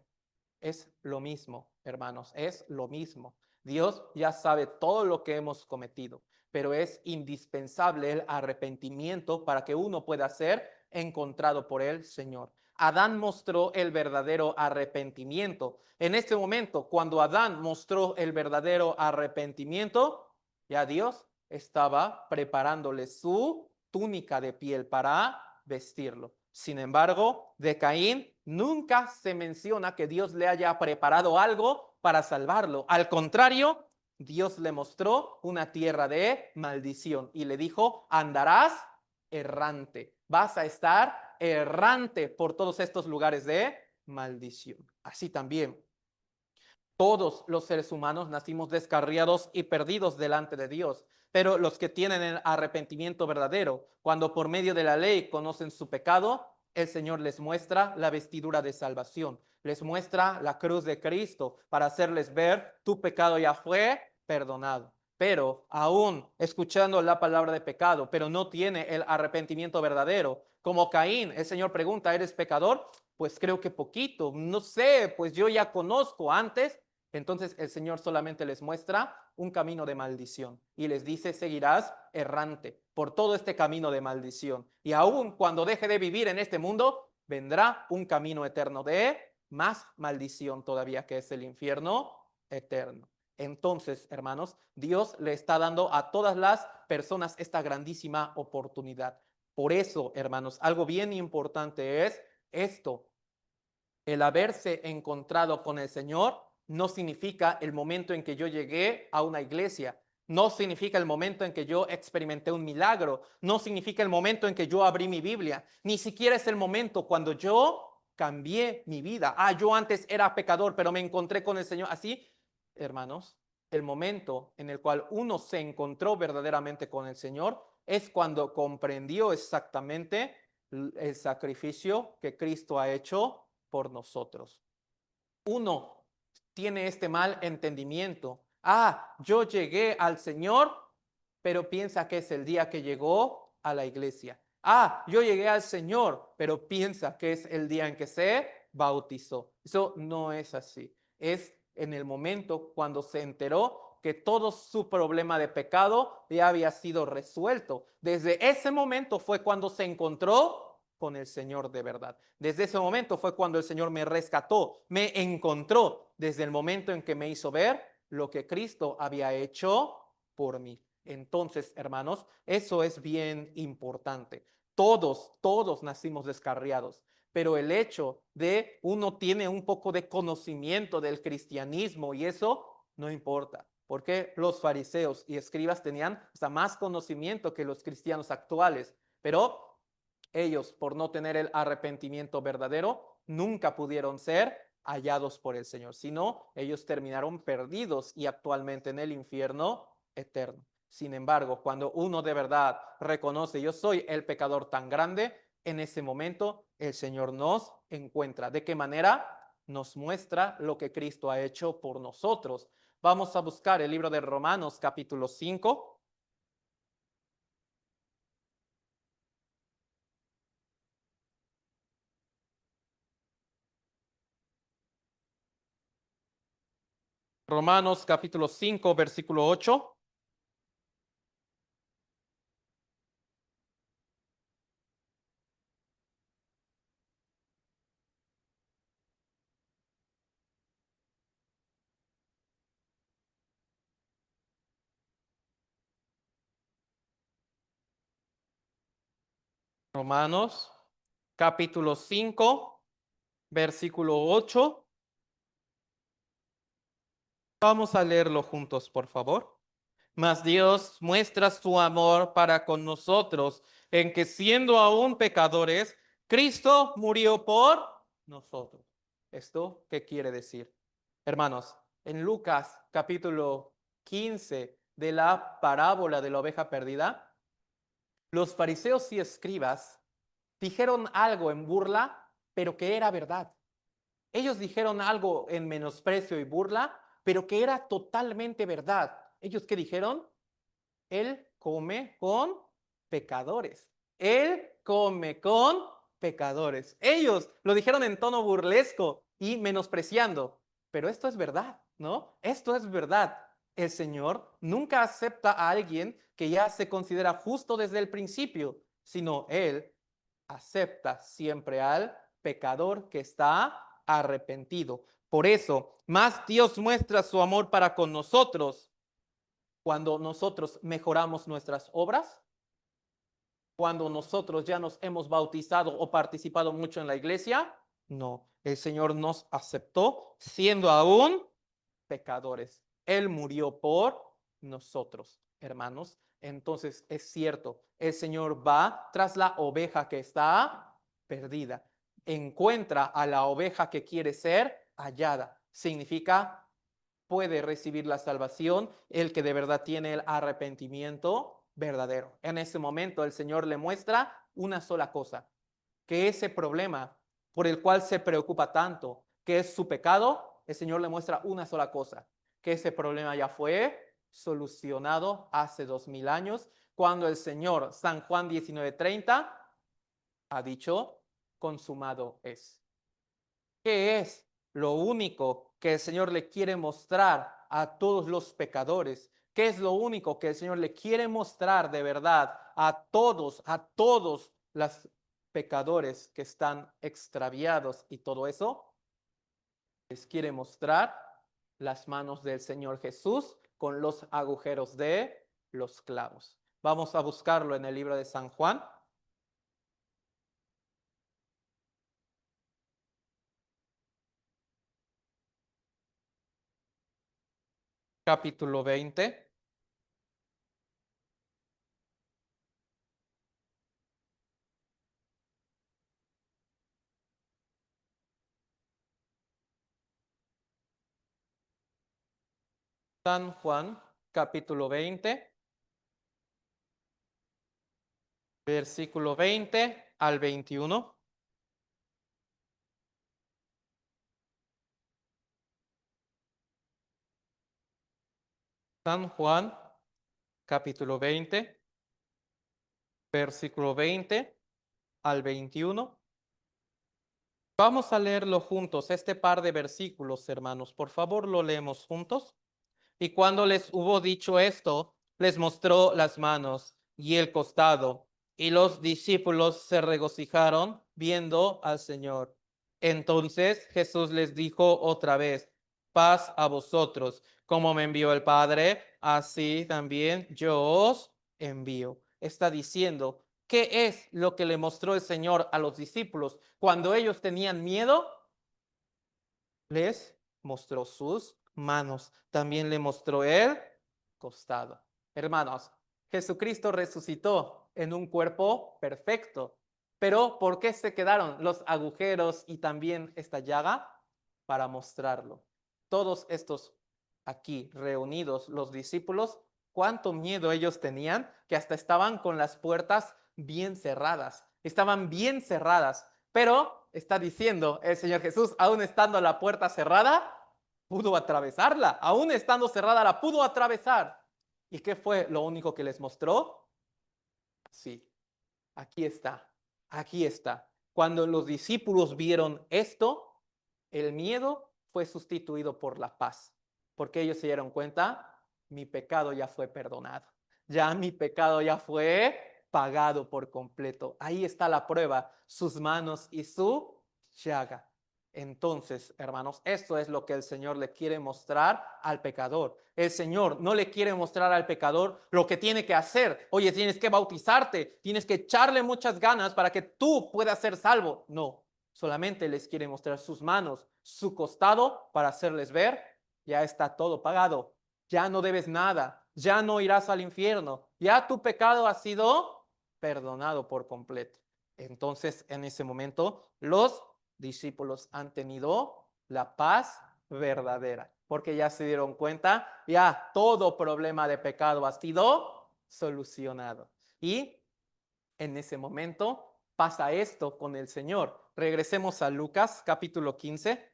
Es lo mismo, hermanos, es lo mismo. Dios ya sabe todo lo que hemos cometido, pero es indispensable el arrepentimiento para que uno pueda ser encontrado por el Señor. Adán mostró el verdadero arrepentimiento. En este momento, cuando Adán mostró el verdadero arrepentimiento, ya Dios estaba preparándole su túnica de piel para vestirlo. Sin embargo, de Caín nunca se menciona que Dios le haya preparado algo para salvarlo. Al contrario, Dios le mostró una tierra de maldición y le dijo, andarás errante, vas a estar errante por todos estos lugares de maldición. Así también, todos los seres humanos nacimos descarriados y perdidos delante de Dios, pero los que tienen el arrepentimiento verdadero, cuando por medio de la ley conocen su pecado, el Señor les muestra la vestidura de salvación, les muestra la cruz de Cristo para hacerles ver tu pecado ya fue perdonado. Pero aún escuchando la palabra de pecado, pero no tiene el arrepentimiento verdadero, como Caín, el Señor pregunta, ¿eres pecador? Pues creo que poquito, no sé, pues yo ya conozco antes. Entonces el Señor solamente les muestra un camino de maldición y les dice, seguirás errante por todo este camino de maldición. Y aún cuando deje de vivir en este mundo, vendrá un camino eterno de más maldición todavía, que es el infierno eterno. Entonces, hermanos, Dios le está dando a todas las personas esta grandísima oportunidad. Por eso, hermanos, algo bien importante es esto. El haberse encontrado con el Señor no significa el momento en que yo llegué a una iglesia. No significa el momento en que yo experimenté un milagro, no significa el momento en que yo abrí mi Biblia, ni siquiera es el momento cuando yo cambié mi vida. Yo antes era pecador, pero me encontré con el Señor. Así, hermanos, el momento en el cual uno se encontró verdaderamente con el Señor es cuando comprendió exactamente el sacrificio que Cristo ha hecho por nosotros. Uno tiene este mal entendimiento. Yo llegué al Señor, pero piensa que es el día que llegó a la iglesia. Yo llegué al Señor, pero piensa que es el día en que se bautizó. Eso no es así. Es en el momento cuando se enteró que todo su problema de pecado ya había sido resuelto. Desde ese momento fue cuando se encontró con el Señor de verdad. Desde ese momento fue cuando el Señor me rescató, me encontró, desde el momento en que me hizo ver lo que Cristo había hecho por mí. Entonces, hermanos, eso es bien importante. Todos nacimos descarriados, pero el hecho de uno tiene un poco de conocimiento del cristianismo y eso no importa, porque los fariseos y escribas tenían hasta más conocimiento que los cristianos actuales, pero ellos, por no tener el arrepentimiento verdadero, nunca pudieron ser hallados por el Señor, sino ellos terminaron perdidos y actualmente en el infierno eterno. Sin embargo, cuando uno de verdad reconoce, yo soy el pecador tan grande, en ese momento el Señor nos encuentra. ¿De qué manera? Nos muestra lo que Cristo ha hecho por nosotros. Vamos a buscar el libro de Romanos capítulo 5. Romanos capítulo 5, versículo 8. Romanos capítulo 5, versículo 8. Vamos a leerlo juntos, por favor. Mas Dios muestra su amor para con nosotros en que siendo aún pecadores, Cristo murió por nosotros. ¿Esto qué quiere decir? Hermanos, en Lucas capítulo 15 de la parábola de la oveja perdida, los fariseos y escribas dijeron algo en burla, pero que era verdad. Ellos dijeron algo en menosprecio y burla, pero que era totalmente verdad. ¿Ellos qué dijeron? Él come con pecadores. Él come con pecadores. Ellos lo dijeron en tono burlesco y menospreciando. Pero esto es verdad, ¿no? Esto es verdad. El Señor nunca acepta a alguien que ya se considera justo desde el principio, sino Él acepta siempre al pecador que está arrepentido. Por eso, más Dios muestra su amor para con nosotros cuando nosotros mejoramos nuestras obras, cuando nosotros ya nos hemos bautizado o participado mucho en la iglesia. No, el Señor nos aceptó siendo aún pecadores. Él murió por nosotros, hermanos. Entonces es cierto, el Señor va tras la oveja que está perdida. Encuentra a la oveja que quiere ser hallada. Significa puede recibir la salvación el que de verdad tiene el arrepentimiento verdadero. En ese momento el Señor le muestra una sola cosa, que ese problema por el cual se preocupa tanto, que es su pecado, el Señor le muestra una sola cosa, que ese problema ya fue solucionado hace 2000 años, cuando el Señor, San Juan 19:30, ha dicho, consumado es. ¿Qué es lo único que el Señor le quiere mostrar a todos los pecadores? ¿Qué es lo único que el Señor le quiere mostrar de verdad a todos los pecadores que están extraviados y todo eso? Les quiere mostrar las manos del Señor Jesús con los agujeros de los clavos. Vamos a buscarlo en el libro de San Juan, capítulo 20. San Juan, capítulo 20, versículo 20 al 21. San Juan, capítulo 20, versículo 20 al 21. Vamos a leerlo juntos, este par de versículos, hermanos. Por favor, lo leemos juntos. Y cuando les hubo dicho esto, les mostró las manos y el costado, y los discípulos se regocijaron viendo al Señor. Entonces Jesús les dijo otra vez: paz a vosotros. Como me envió el Padre, así también yo os envío. Está diciendo, ¿qué es lo que le mostró el Señor a los discípulos cuando ellos tenían miedo? Les mostró sus manos, también le mostró el costado. Hermanos, Jesucristo resucitó en un cuerpo perfecto, pero ¿por qué se quedaron los agujeros y también esta llaga? Para mostrarlo. Todos estos aquí reunidos, los discípulos, cuánto miedo ellos tenían, que hasta estaban con las puertas bien cerradas, estaban bien cerradas. Pero está diciendo el Señor Jesús, aún estando la puerta cerrada, pudo atravesarla. Aún estando cerrada, la pudo atravesar. ¿Y qué fue lo único que les mostró? Sí, aquí está, aquí está. Cuando los discípulos vieron esto, el miedo fue sustituido por la paz, porque ellos se dieron cuenta, mi pecado ya fue perdonado, ya mi pecado ya fue pagado por completo. Ahí está la prueba, sus manos y su llaga. Entonces, hermanos, esto es lo que el Señor le quiere mostrar al pecador. El Señor no le quiere mostrar al pecador lo que tiene que hacer. Oye, tienes que bautizarte, tienes que echarle muchas ganas para que tú puedas ser salvo. No, solamente les quiere mostrar sus manos, su costado, para hacerles ver, ya está todo pagado. Ya no debes nada, ya no irás al infierno, ya tu pecado ha sido perdonado por completo. Entonces, en ese momento, los discípulos han tenido la paz verdadera, porque ya se dieron cuenta, ya todo problema de pecado ha sido solucionado. Y en ese momento pasa esto con el Señor. Regresemos a Lucas capítulo 15.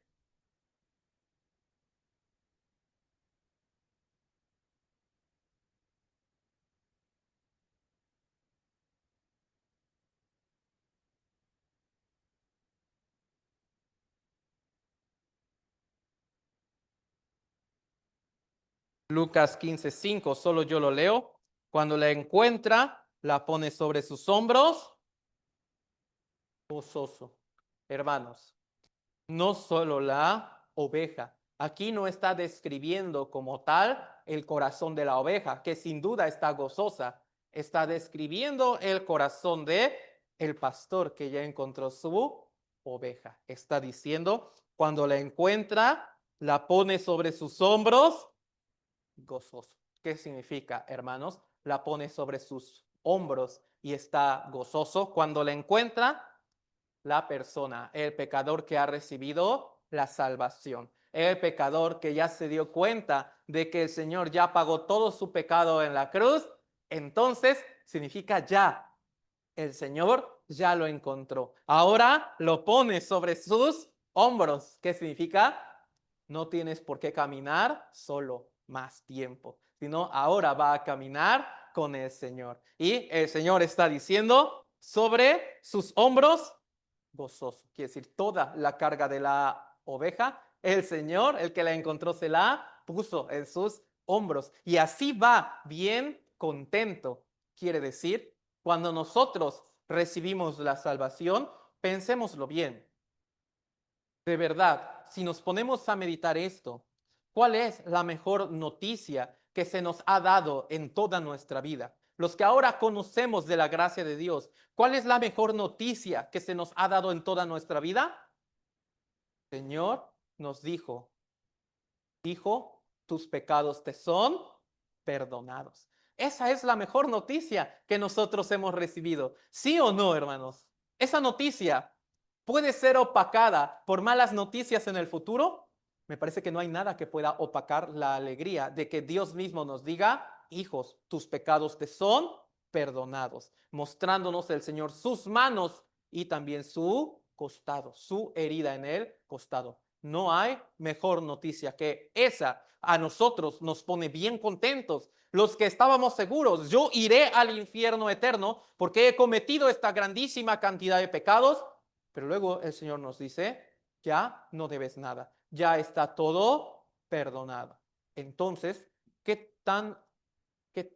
Lucas 15:5, solo yo lo leo. Cuando la encuentra, la pone sobre sus hombros, gozoso. Hermanos, no solo la oveja. Aquí no está describiendo como tal el corazón de la oveja, que sin duda está gozosa. Está describiendo el corazón de el pastor que ya encontró su oveja. Está diciendo, cuando la encuentra, la pone sobre sus hombros, gozoso. ¿Qué significa, hermanos? La pone sobre sus hombros y está gozoso cuando la encuentra la persona, el pecador que ha recibido la salvación, el pecador que ya se dio cuenta de que el Señor ya pagó todo su pecado en la cruz. Entonces significa ya, el Señor ya lo encontró. Ahora lo pone sobre sus hombros. ¿Qué significa? No tienes por qué caminar solo más tiempo, sino ahora va a caminar con el Señor. Y el Señor está diciendo, sobre sus hombros, gozoso. Quiere decir, toda la carga de la oveja, el Señor, el que la encontró, se la puso en sus hombros. Y así va bien contento. Quiere decir, cuando nosotros recibimos la salvación, pensémoslo bien. De verdad, si nos ponemos a meditar esto, ¿cuál es la mejor noticia que se nos ha dado en toda nuestra vida? Los que ahora conocemos de la gracia de Dios, ¿cuál es la mejor noticia que se nos ha dado en toda nuestra vida? El Señor nos dijo, hijo, tus pecados te son perdonados. Esa es la mejor noticia que nosotros hemos recibido. ¿Sí o no, hermanos? Esa noticia puede ser opacada por malas noticias en el futuro. Me parece que no hay nada que pueda opacar la alegría de que Dios mismo nos diga, hijos, tus pecados te son perdonados, mostrándonos el Señor sus manos y también su costado, su herida en el costado. No hay mejor noticia que esa. A nosotros nos pone bien contentos. Los que estábamos seguros, yo iré al infierno eterno porque he cometido esta grandísima cantidad de pecados, pero luego el Señor nos dice, ya no debes nada, ya está todo perdonado. Entonces, ¿qué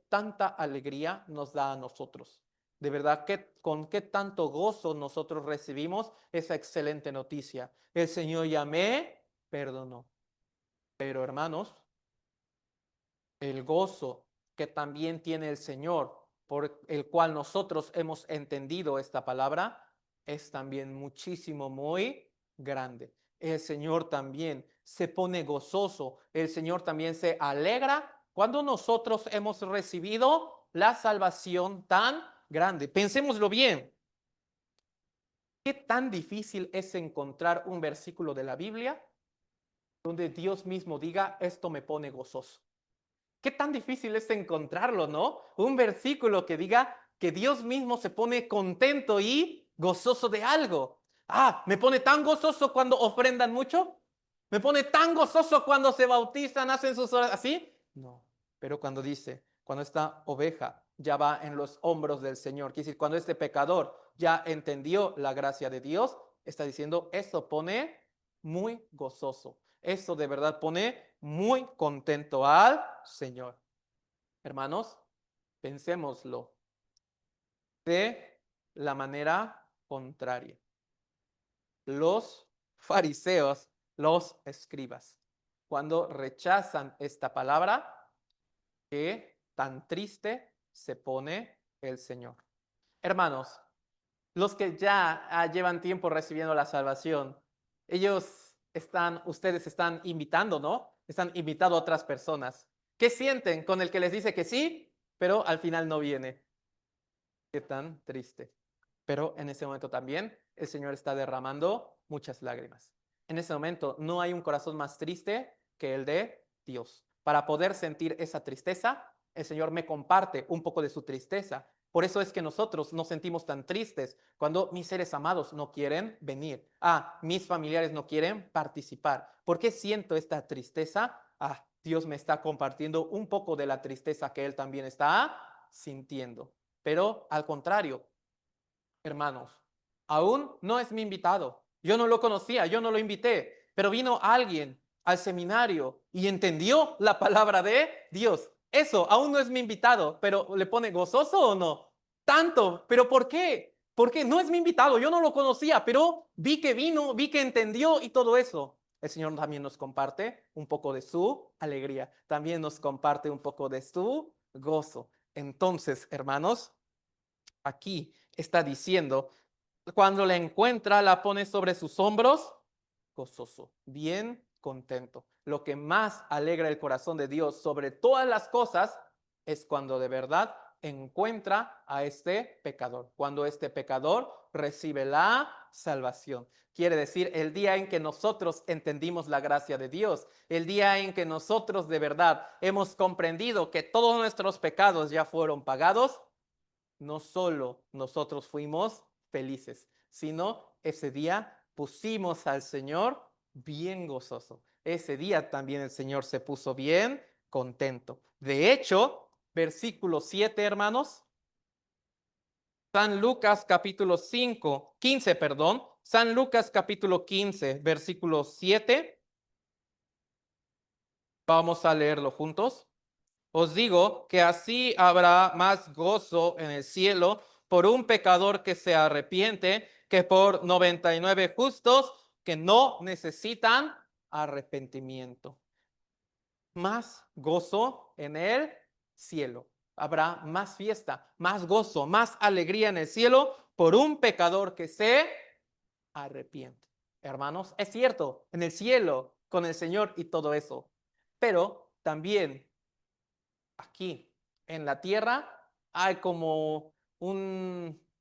tanta alegría nos da a nosotros? De verdad, ¿con qué tanto gozo nosotros recibimos esa excelente noticia? El Señor ya me perdonó. Pero hermanos, el gozo que también tiene el Señor, por el cual nosotros hemos entendido esta palabra, es también muchísimo, muy grande. El Señor también se pone gozoso, el Señor también se alegra cuando nosotros hemos recibido la salvación tan grande. Pensémoslo bien. ¿Qué tan difícil es encontrar un versículo de la Biblia donde Dios mismo diga, esto me pone gozoso? Qué tan difícil es encontrarlo, ¿no? Un versículo que diga que Dios mismo se pone contento y gozoso de algo. Ah, me pone tan gozoso cuando ofrendan mucho. Me pone tan gozoso cuando se bautizan, hacen sus horas así. No, pero cuando dice, cuando esta oveja ya va en los hombros del Señor, quiere decir, cuando este pecador ya entendió la gracia de Dios, está diciendo, eso pone muy gozoso. Eso de verdad pone muy contento al Señor. Hermanos, pensémoslo de la manera contraria. Los fariseos, los escribas, cuando rechazan esta palabra, qué tan triste se pone el Señor. Hermanos, los que ya llevan tiempo recibiendo la salvación, ustedes están invitando, ¿no? Están invitando a otras personas. ¿Qué sienten con el que les dice que sí, pero al final no viene? Qué tan triste. Pero en ese momento también el Señor está derramando muchas lágrimas. En ese momento no hay un corazón más triste que el de Dios. Para poder sentir esa tristeza, el Señor me comparte un poco de su tristeza. Por eso es que nosotros nos sentimos tan tristes cuando mis seres amados no quieren venir. Ah, mis familiares no quieren participar. ¿Por qué siento esta tristeza? Ah, Dios me está compartiendo un poco de la tristeza que Él también está sintiendo. Pero al contrario, hermanos, aún no es mi invitado. Yo no lo conocía, yo no lo invité, pero vino alguien al seminario y entendió la palabra de Dios. Eso, aún no es mi invitado, pero ¿le pone gozoso o no? Tanto, pero ¿por qué? Porque no es mi invitado, yo no lo conocía, pero vi que vino, vi que entendió y todo eso. El Señor también nos comparte un poco de su alegría, también nos comparte un poco de su gozo. Entonces, hermanos, aquí está diciendo, cuando la encuentra, la pone sobre sus hombros, gozoso, bien contento. Lo que más alegra el corazón de Dios sobre todas las cosas es cuando de verdad encuentra a este pecador, cuando este pecador recibe la salvación. Quiere decir, el día en que nosotros entendimos la gracia de Dios, el día en que nosotros de verdad hemos comprendido que todos nuestros pecados ya fueron pagados, no solo nosotros fuimos felices, sino ese día pusimos al Señor bien gozoso. Ese día también el Señor se puso bien contento. De hecho, versículo 7, hermanos, San Lucas capítulo 5, 15, perdón, San Lucas capítulo 15, versículo 7. Vamos a leerlo juntos. Os digo que así habrá más gozo en el cielo por un pecador que se arrepiente que por 99 justos que no necesitan arrepentimiento. Más gozo en el cielo. Habrá más fiesta, más gozo, más alegría en el cielo por un pecador que se arrepiente. Hermanos, es cierto, en el cielo, con el Señor y todo eso. Pero también aquí en la tierra hay como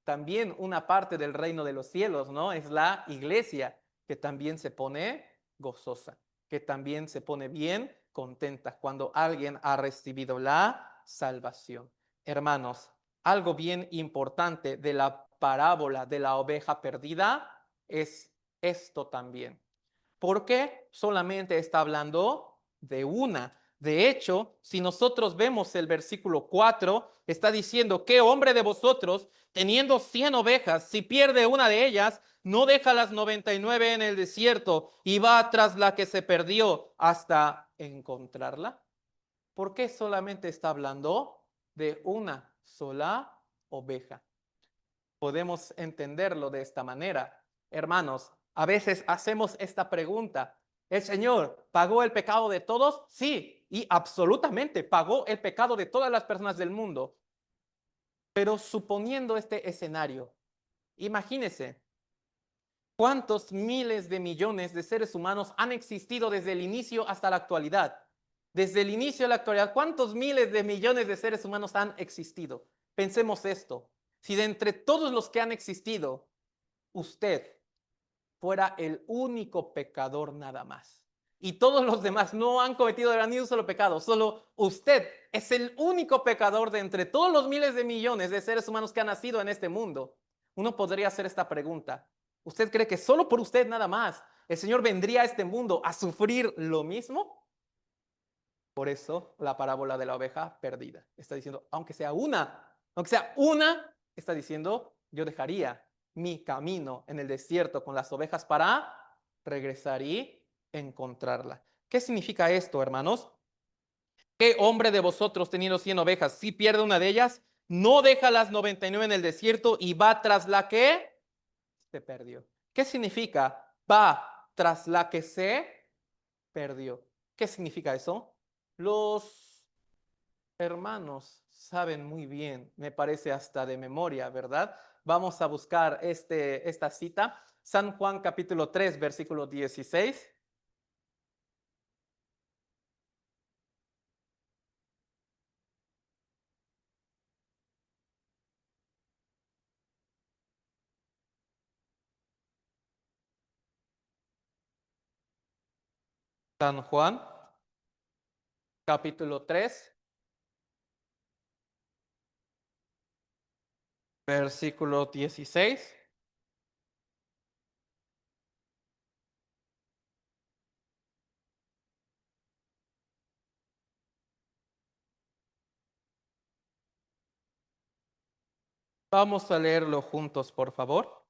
también una parte del reino de los cielos, ¿no? Es la iglesia que también se pone gozosa, que también se pone bien contenta cuando alguien ha recibido la salvación. Hermanos, algo bien importante de la parábola de la oveja perdida es esto también. ¿Por qué solamente está hablando de una? De hecho, si nosotros vemos el versículo 4, está diciendo, ¿qué hombre de vosotros, teniendo 100 ovejas, si pierde una de ellas, no deja las 99 en el desierto y va tras la que se perdió hasta encontrarla? ¿Por qué solamente está hablando de una sola oveja? Podemos entenderlo de esta manera. Hermanos, a veces hacemos esta pregunta. ¿El Señor pagó el pecado de todos? Sí, y absolutamente pagó el pecado de todas las personas del mundo. Pero suponiendo este escenario, imagínese cuántos miles de millones de seres humanos han existido desde el inicio hasta la actualidad. Desde el inicio a la actualidad, ¿cuántos miles de millones de seres humanos han existido? Pensemos esto. Si de entre todos los que han existido, usted fuera el único pecador nada más, y todos los demás no han cometido ni un solo pecado, solo usted es el único pecador de entre todos los miles de millones de seres humanos que han nacido en este mundo, uno podría hacer esta pregunta. ¿Usted cree que solo por usted nada más el Señor vendría a este mundo a sufrir lo mismo? Por eso la parábola de la oveja perdida está diciendo, aunque sea una, está diciendo, yo dejaría mi camino en el desierto con las ovejas para regresar y encontrarla. ¿Qué significa esto, hermanos? ¿Qué hombre de vosotros, teniendo 100 ovejas, si pierde una de ellas, no deja las 99 en el desierto y va tras la que se perdió? ¿Qué significa va tras la que se perdió? ¿Qué significa eso? Los hermanos saben muy bien, me parece hasta de memoria, ¿verdad? Vamos a buscar esta cita. San Juan capítulo 3, versículo 16. San Juan capítulo 3, versículo 16. Vamos a leerlo juntos, por favor.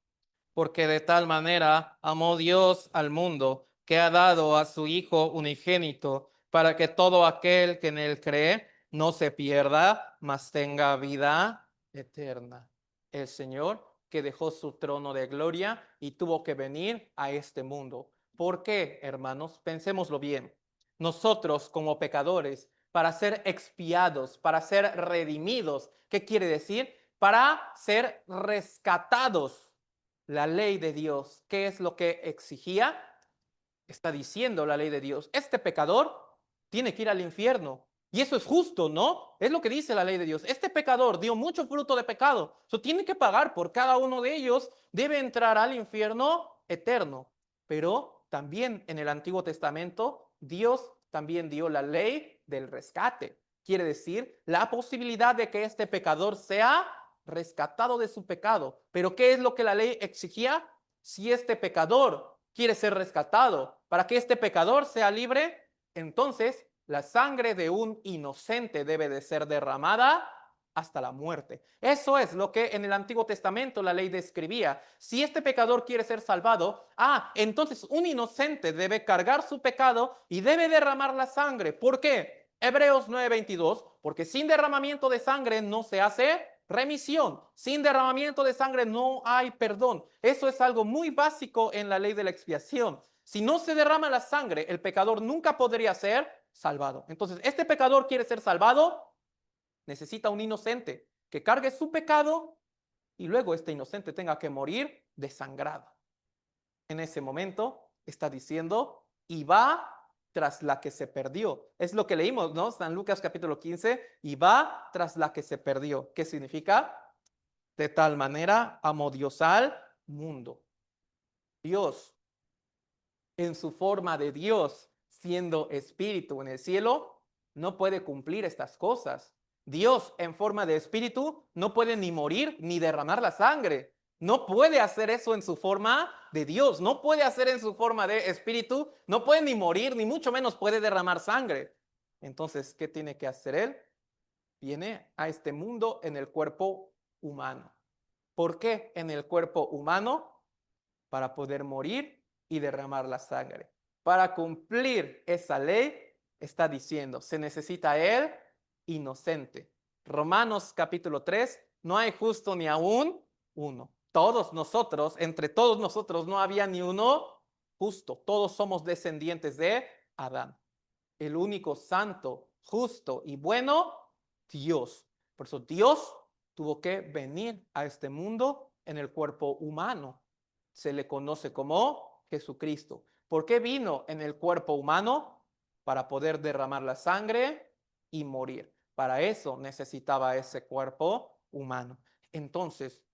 Porque de tal manera amó Dios al mundo, que ha dado a su Hijo unigénito, para que todo aquel que en él cree no se pierda, mas tenga vida eterna. El Señor que dejó su trono de gloria y tuvo que venir a este mundo. ¿Por qué, hermanos? Pensémoslo bien. Nosotros como pecadores, para ser expiados, para ser redimidos, ¿qué quiere decir? Para ser rescatados. La ley de Dios, ¿qué es lo que exigía? Está diciendo la ley de Dios, este pecador tiene que ir al infierno. Y eso es justo, ¿no? Es lo que dice la ley de Dios. Este pecador dio mucho fruto de pecado. Tiene que pagar por cada uno de ellos. Debe entrar al infierno eterno. Pero también en el Antiguo Testamento, Dios también dio la ley del rescate. Quiere decir, la posibilidad de que este pecador sea rescatado de su pecado. Pero ¿qué es lo que la ley exigía? Si este pecador quiere ser rescatado, para que este pecador sea libre, entonces la sangre de un inocente debe de ser derramada hasta la muerte. Eso es lo que en el Antiguo Testamento la ley describía. Si este pecador quiere ser salvado, entonces un inocente debe cargar su pecado y debe derramar la sangre. ¿Por qué? Hebreos 9:22, porque sin derramamiento de sangre no se hace remisión. Sin derramamiento de sangre no hay perdón. Eso es algo muy básico en la ley de la expiación. Si no se derrama la sangre, el pecador nunca podría ser salvado. Entonces, este pecador quiere ser salvado, necesita un inocente que cargue su pecado y luego este inocente tenga que morir desangrado. En ese momento está diciendo, y va tras la que se perdió. Es lo que leímos, ¿no? San Lucas capítulo 15, y va tras la que se perdió. ¿Qué significa? De tal manera amó Dios al mundo. Dios, en su forma de Dios, siendo espíritu en el cielo, no puede cumplir estas cosas. Dios en forma de espíritu no puede ni morir ni derramar la sangre. No puede hacer eso en su forma de Dios, no puede hacer en su forma de espíritu, no puede ni morir, ni mucho menos puede derramar sangre. Entonces, ¿qué tiene que hacer él? Viene a este mundo en el cuerpo humano. ¿Por qué en el cuerpo humano? Para poder morir y derramar la sangre. Para cumplir esa ley, está diciendo, se necesita él inocente. Romanos capítulo 3, no hay justo ni aún uno. Todos nosotros, entre todos nosotros no había ni uno justo. Todos somos descendientes de Adán. El único santo, justo y bueno, Dios. Por eso Dios tuvo que venir a este mundo en el cuerpo humano. Se le conoce como Jesucristo. ¿Por qué vino en el cuerpo humano? Para poder derramar la sangre y morir. Para eso necesitaba ese cuerpo humano. Entonces,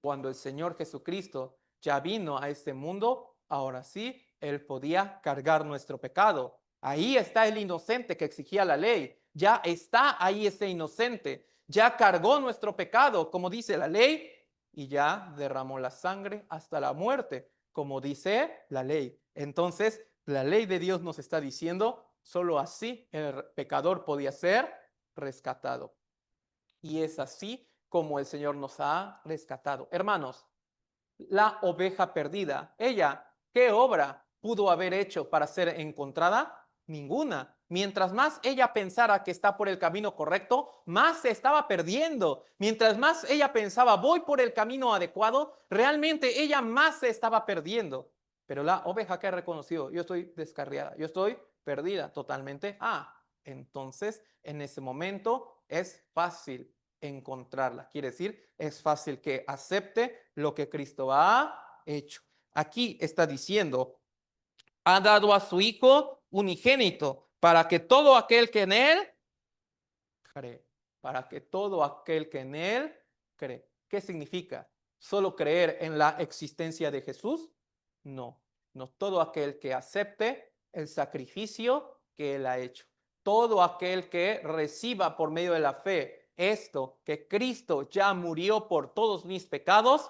cuando el Señor Jesucristo ya vino a este mundo, ahora sí, Él podía cargar nuestro pecado. Ahí está el inocente que exigía la ley. Ya está ahí ese inocente. Ya cargó nuestro pecado, como dice la ley, y ya derramó la sangre hasta la muerte, como dice la ley. Entonces, la ley de Dios nos está diciendo, solo así el pecador podía ser rescatado. Y es así como el Señor nos ha rescatado. Hermanos, la oveja perdida, ella, ¿qué obra pudo haber hecho para ser encontrada? Ninguna. Mientras más ella pensara que está por el camino correcto, más se estaba perdiendo. Mientras más ella pensaba, voy por el camino adecuado, realmente ella más se estaba perdiendo. Pero la oveja que ha reconocido, yo estoy descarriada, yo estoy perdida totalmente. Entonces en ese momento es fácil encontrarla. Quiere decir, es fácil que acepte lo que Cristo ha hecho. Aquí está diciendo, ha dado a su Hijo unigénito para que todo aquel que en él cree, para que todo aquel que en él cree. ¿Qué significa? ¿Solo creer en la existencia de Jesús? No, no todo aquel que acepte el sacrificio que él ha hecho. Todo aquel que reciba por medio de la fe esto, que Cristo ya murió por todos mis pecados,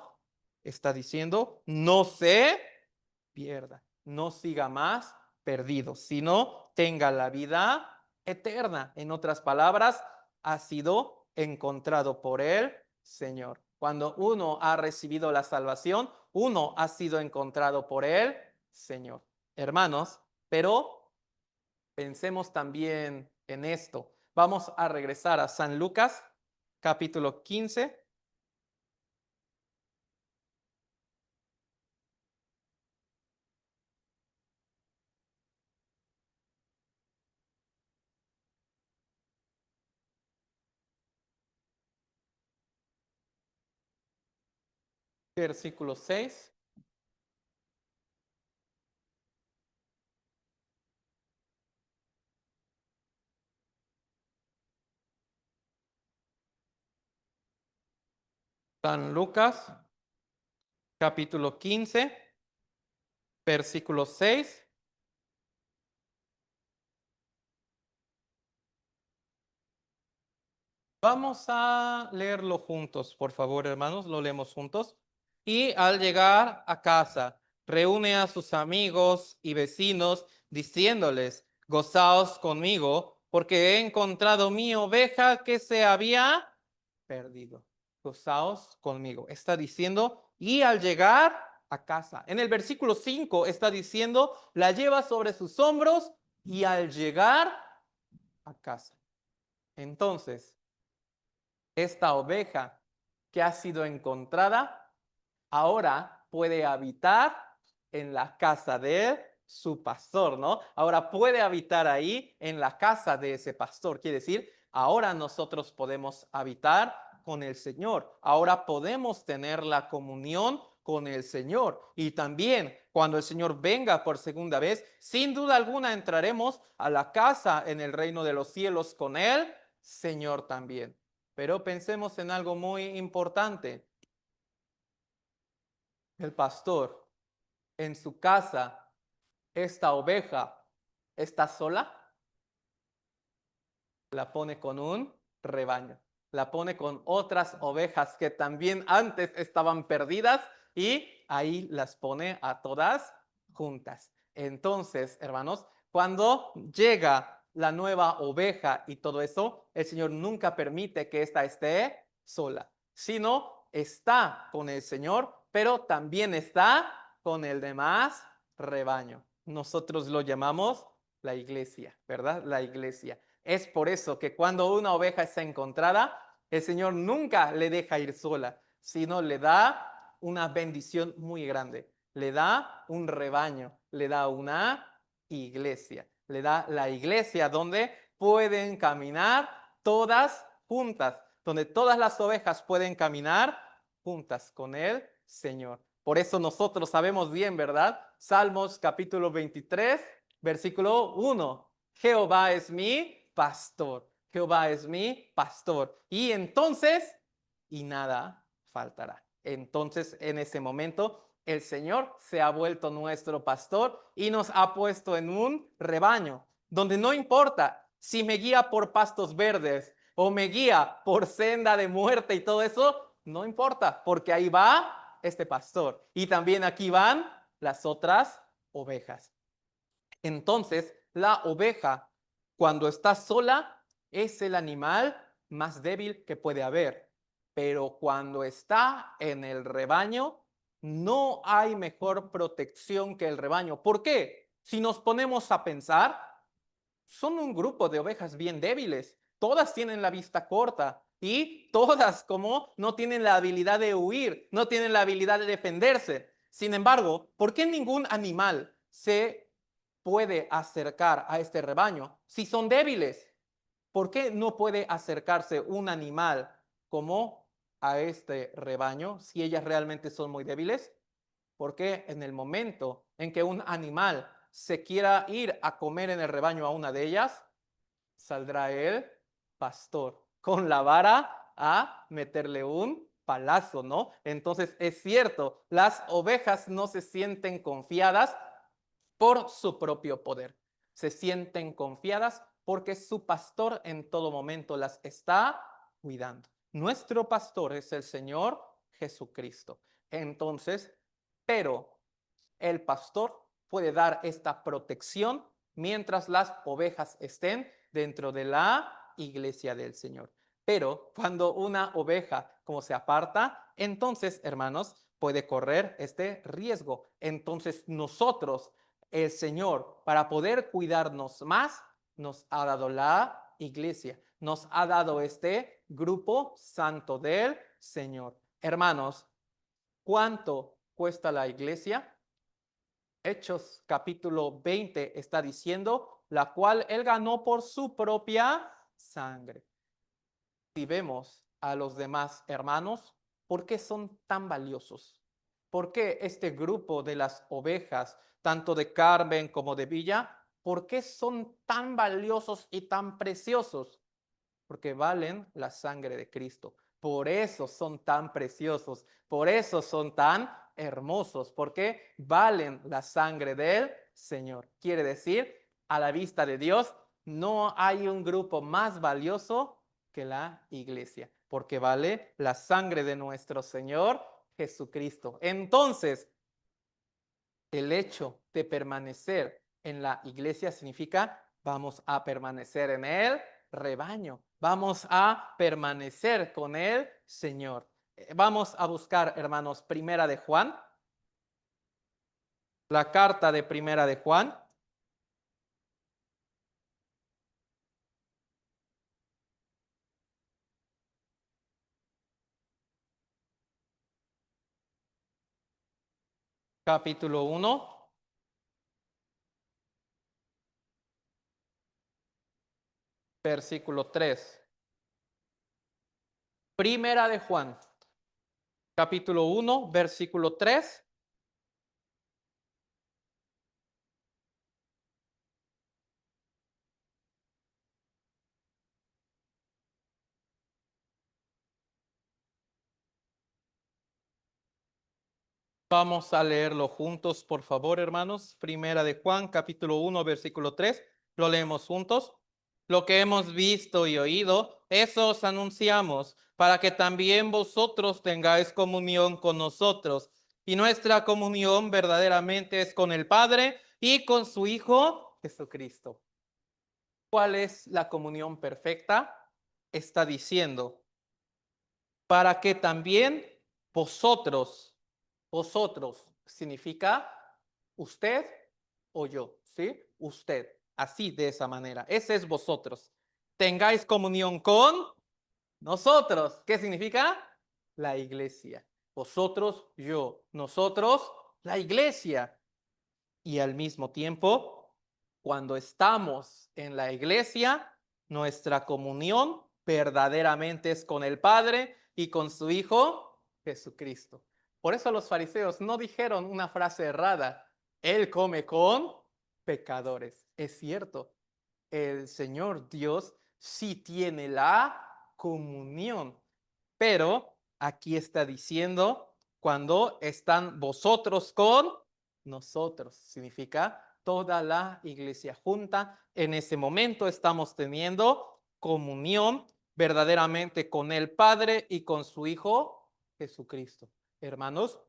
está diciendo, no se pierda, no siga más perdido, sino tenga la vida eterna. En otras palabras, ha sido encontrado por el Señor. Cuando uno ha recibido la salvación, uno ha sido encontrado por el Señor. Hermanos, pero pensemos también en esto. Vamos a regresar a San Lucas, capítulo 15. Versículo 6. San Lucas, capítulo 15, versículo 6. Vamos a leerlo juntos, por favor, hermanos, lo leemos juntos. Y al llegar a casa, reúne a sus amigos y vecinos, diciéndoles, gozaos conmigo, porque he encontrado mi oveja que se había perdido. Gozaos conmigo. Está diciendo, y al llegar a casa. En el versículo 5 está diciendo, la lleva sobre sus hombros y al llegar a casa. Entonces, esta oveja que ha sido encontrada ahora puede habitar en la casa de su pastor, ¿no? Ahora puede habitar ahí en la casa de ese pastor. Quiere decir, ahora nosotros podemos habitar con el Señor. Ahora podemos tener la comunión con el Señor. Y también cuando el Señor venga por segunda vez, sin duda alguna entraremos a la casa en el reino de los cielos con el Señor también. Pero pensemos en algo muy importante. El pastor en su casa, esta oveja está sola, la pone con un rebaño, la pone con otras ovejas que también antes estaban perdidas y ahí las pone a todas juntas. Entonces, hermanos, cuando llega la nueva oveja y todo eso, el Señor nunca permite que ésta esté sola, sino está con el Señor, pero también está con el demás rebaño. Nosotros lo llamamos la iglesia, ¿verdad? La iglesia. Es por eso que cuando una oveja está encontrada, el Señor nunca le deja ir sola, sino le da una bendición muy grande. Le da un rebaño, le da una iglesia, le da la iglesia donde pueden caminar todas juntas, donde todas las ovejas pueden caminar juntas con el Señor. Por eso nosotros sabemos bien, ¿verdad? Salmos capítulo 23, versículo 1. Jehová es mi pastor. Jehová es mi pastor. Y entonces, y nada faltará. Entonces, en ese momento, el Señor se ha vuelto nuestro pastor y nos ha puesto en un rebaño, donde no importa si me guía por pastos verdes o me guía por senda de muerte y todo eso, no importa, porque ahí va este pastor. Y también aquí van las otras ovejas. Entonces, la oveja, cuando está sola, es el animal más débil que puede haber. Pero cuando está en el rebaño, no hay mejor protección que el rebaño. ¿Por qué? Si nos ponemos a pensar, son un grupo de ovejas bien débiles. Todas tienen la vista corta y todas como no tienen la habilidad de huir, no tienen la habilidad de defenderse. Sin embargo, ¿por qué ningún animal se puede acercar a este rebaño si son débiles? ¿Por qué no puede acercarse un animal como a este rebaño si ellas realmente son muy débiles? Porque en el momento en que un animal se quiera ir a comer en el rebaño a una de ellas, saldrá el pastor con la vara a meterle un palazo, ¿no? Entonces es cierto, las ovejas no se sienten confiadas por su propio poder. Se sienten confiadas porque su pastor en todo momento las está cuidando. Nuestro pastor es el Señor Jesucristo. Entonces, pero el pastor puede dar esta protección mientras las ovejas estén dentro de la iglesia del Señor. Pero cuando una oveja como se aparta, entonces, hermanos, puede correr este riesgo. Entonces nosotros, el Señor, para poder cuidarnos más, nos ha dado la iglesia, nos ha dado este grupo santo del Señor. Hermanos, ¿cuánto cuesta la iglesia? Hechos capítulo 20 está diciendo, la cual él ganó por su propia sangre. Si vemos a los demás hermanos, ¿por qué son tan valiosos? ¿Por qué este grupo de las ovejas, tanto de Carmen como de Villa, por qué son tan valiosos y tan preciosos? Porque valen la sangre de Cristo. Por eso son tan preciosos, por eso son tan hermosos, porque valen la sangre del Señor. Quiere decir, a la vista de Dios, no hay un grupo más valioso que la iglesia, porque vale la sangre de nuestro Señor Jesucristo. Entonces, el hecho de permanecer en la iglesia significa vamos a permanecer en el rebaño, vamos a permanecer con el Señor. Vamos a buscar, hermanos, Primera de Juan, la carta de Primera de Juan, capítulo 1, versículo 3. Primera de Juan, capítulo 1, versículo 3. Vamos a leerlo juntos, por favor, hermanos. Primera de Juan, capítulo 1, versículo 3. Lo leemos juntos. Lo que hemos visto y oído, eso os anunciamos, para que también vosotros tengáis comunión con nosotros. Y nuestra comunión verdaderamente es con el Padre y con su Hijo Jesucristo. ¿Cuál es la comunión perfecta? Está diciendo, para que también vosotros significa usted o yo, ¿sí? Usted, así de esa manera. Ese es vosotros. Tengáis comunión con nosotros. ¿Qué significa? La iglesia. Vosotros, yo. Nosotros, la iglesia. Y al mismo tiempo, cuando estamos en la iglesia, nuestra comunión verdaderamente es con el Padre y con su Hijo Jesucristo. Por eso los fariseos no dijeron una frase errada. Él come con pecadores. Es cierto, el Señor Dios sí tiene la comunión, pero aquí está diciendo cuando están vosotros con nosotros. Significa toda la iglesia junta. En ese momento estamos teniendo comunión verdaderamente con el Padre y con su Hijo Jesucristo. Hermanos,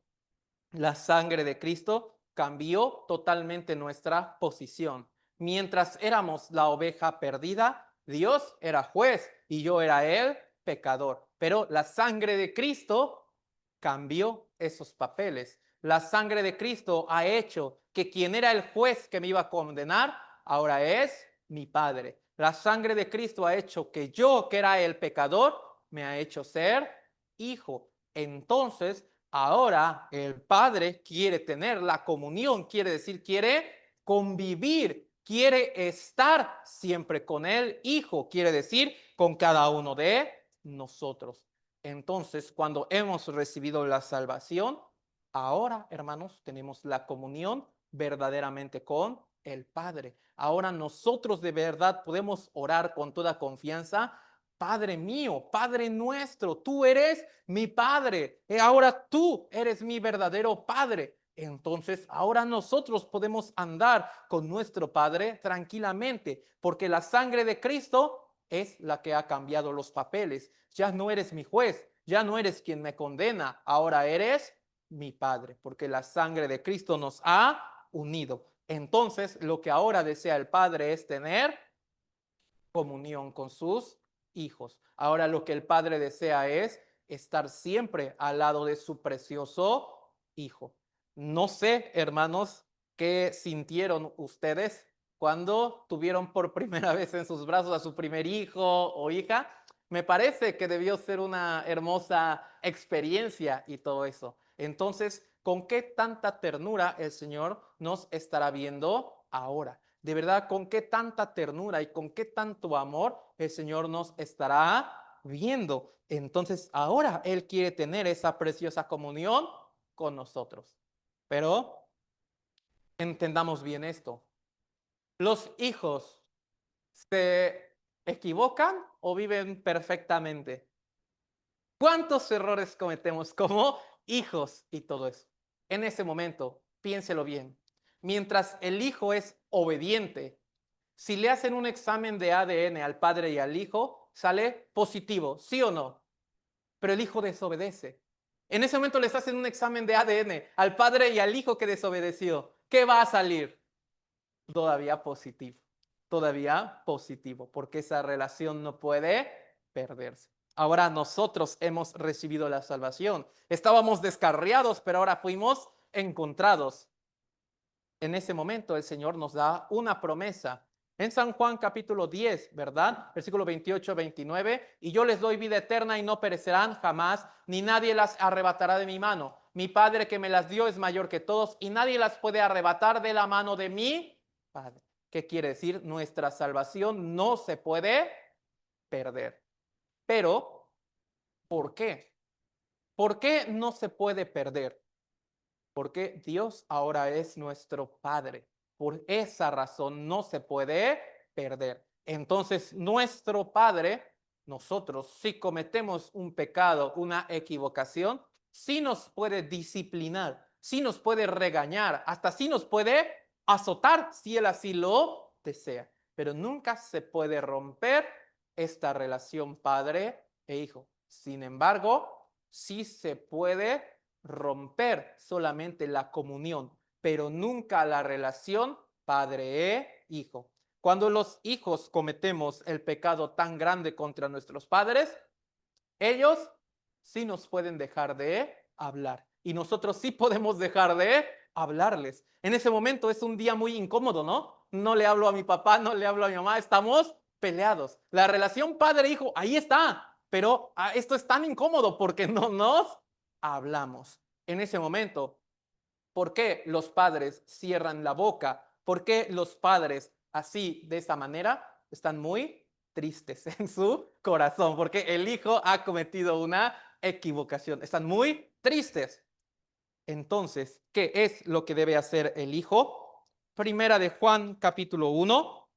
la sangre de Cristo cambió totalmente nuestra posición. Mientras éramos la oveja perdida, Dios era juez y yo era el pecador. Pero la sangre de Cristo cambió esos papeles. La sangre de Cristo ha hecho que quien era el juez que me iba a condenar, ahora es mi Padre. La sangre de Cristo ha hecho que yo, que era el pecador, me ha hecho ser hijo. Entonces, ahora el Padre quiere tener la comunión, quiere decir, quiere convivir, quiere estar siempre con el Hijo, quiere decir, con cada uno de nosotros. Entonces, cuando hemos recibido la salvación, ahora, hermanos, tenemos la comunión verdaderamente con el Padre. Ahora nosotros de verdad podemos orar con toda confianza. Padre mío, Padre nuestro, tú eres mi Padre. Y ahora tú eres mi verdadero Padre. Entonces, ahora nosotros podemos andar con nuestro Padre tranquilamente, porque la sangre de Cristo es la que ha cambiado los papeles. Ya no eres mi juez, ya no eres quien me condena, ahora eres mi Padre, porque la sangre de Cristo nos ha unido. Entonces, lo que ahora desea el Padre es tener comunión con sus hijos. Ahora lo que el Padre desea es estar siempre al lado de su precioso Hijo. No sé, hermanos, qué sintieron ustedes cuando tuvieron por primera vez en sus brazos a su primer hijo o hija. Me parece que debió ser una hermosa experiencia y todo eso. Entonces, ¿con qué tanta ternura el Señor nos estará viendo ahora? De verdad, con qué tanta ternura y con qué tanto amor el Señor nos estará viendo. Entonces, ahora Él quiere tener esa preciosa comunión con nosotros. Pero entendamos bien esto. ¿Los hijos se equivocan o viven perfectamente? ¿Cuántos errores cometemos como hijos y todo eso? En ese momento, piénselo bien. Mientras el hijo es obediente, si le hacen un examen de ADN al padre y al hijo, sale positivo, ¿sí o no? Pero el hijo desobedece. En ese momento les hacen un examen de ADN al padre y al hijo que desobedeció. ¿Qué va a salir? Todavía positivo. Todavía positivo, porque esa relación no puede perderse. Ahora nosotros hemos recibido la salvación. Estábamos descarriados, pero ahora fuimos encontrados. En ese momento el Señor nos da una promesa. En San Juan capítulo 10, ¿verdad? Versículo 28, 29. Y yo les doy vida eterna y no perecerán jamás, ni nadie las arrebatará de mi mano. Mi Padre que me las dio es mayor que todos y nadie las puede arrebatar de la mano de mi Padre. ¿Qué quiere decir? Nuestra salvación no se puede perder. Pero, ¿por qué? ¿Por qué no se puede perder? Porque Dios ahora es nuestro Padre. Por esa razón no se puede perder. Entonces, nuestro Padre, nosotros, si cometemos un pecado, una equivocación, sí nos puede disciplinar, sí nos puede regañar, hasta sí nos puede azotar si Él así lo desea. Pero nunca se puede romper esta relación padre e hijo. Sin embargo, sí se puede romper solamente la comunión, pero nunca la relación padre e hijo. Cuando los hijos cometemos el pecado tan grande contra nuestros padres, ellos sí nos pueden dejar de hablar y nosotros sí podemos dejar de hablarles. En ese momento es un día muy incómodo, ¿no? No le hablo a mi papá, no le hablo a mi mamá, estamos peleados. La relación padre-hijo, ahí está, pero esto es tan incómodo porque no nos hablamos. En ese momento, ¿por qué los padres cierran la boca? ¿Por qué los padres así, de esa manera, están muy tristes en su corazón? Porque el hijo ha cometido una equivocación. Están muy tristes. Entonces, ¿qué es lo que debe hacer el hijo? Primera de Juan, capítulo 1,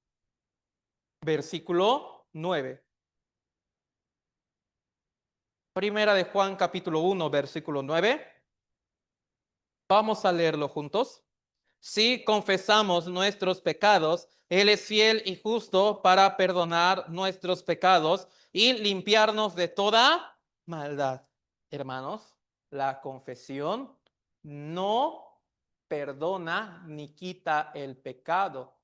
versículo 9. Primera de Juan, capítulo 1, versículo 9. Vamos a leerlo juntos. Si confesamos nuestros pecados, Él es fiel y justo para perdonar nuestros pecados y limpiarnos de toda maldad. Hermanos, la confesión no perdona ni quita el pecado,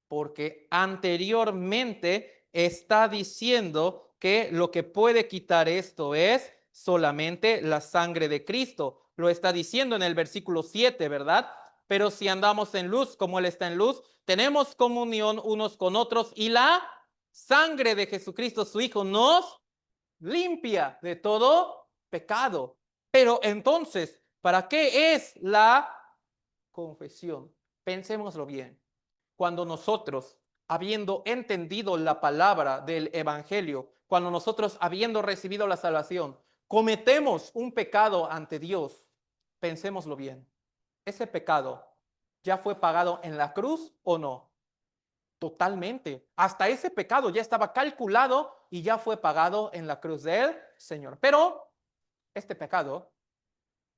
porque anteriormente está diciendo que lo que puede quitar esto es solamente la sangre de Cristo. Lo está diciendo en el versículo 7, ¿verdad? Pero si andamos en luz como Él está en luz, tenemos comunión unos con otros y la sangre de Jesucristo, su Hijo, nos limpia de todo pecado. Pero entonces, ¿para qué es la confesión? Pensémoslo bien. Cuando nosotros, habiendo entendido la palabra del Evangelio, cuando nosotros, habiendo recibido la salvación, cometemos un pecado ante Dios, pensémoslo bien. ¿Ese pecado ya fue pagado en la cruz o no? Totalmente. Hasta ese pecado ya estaba calculado y ya fue pagado en la cruz del Señor. Pero este pecado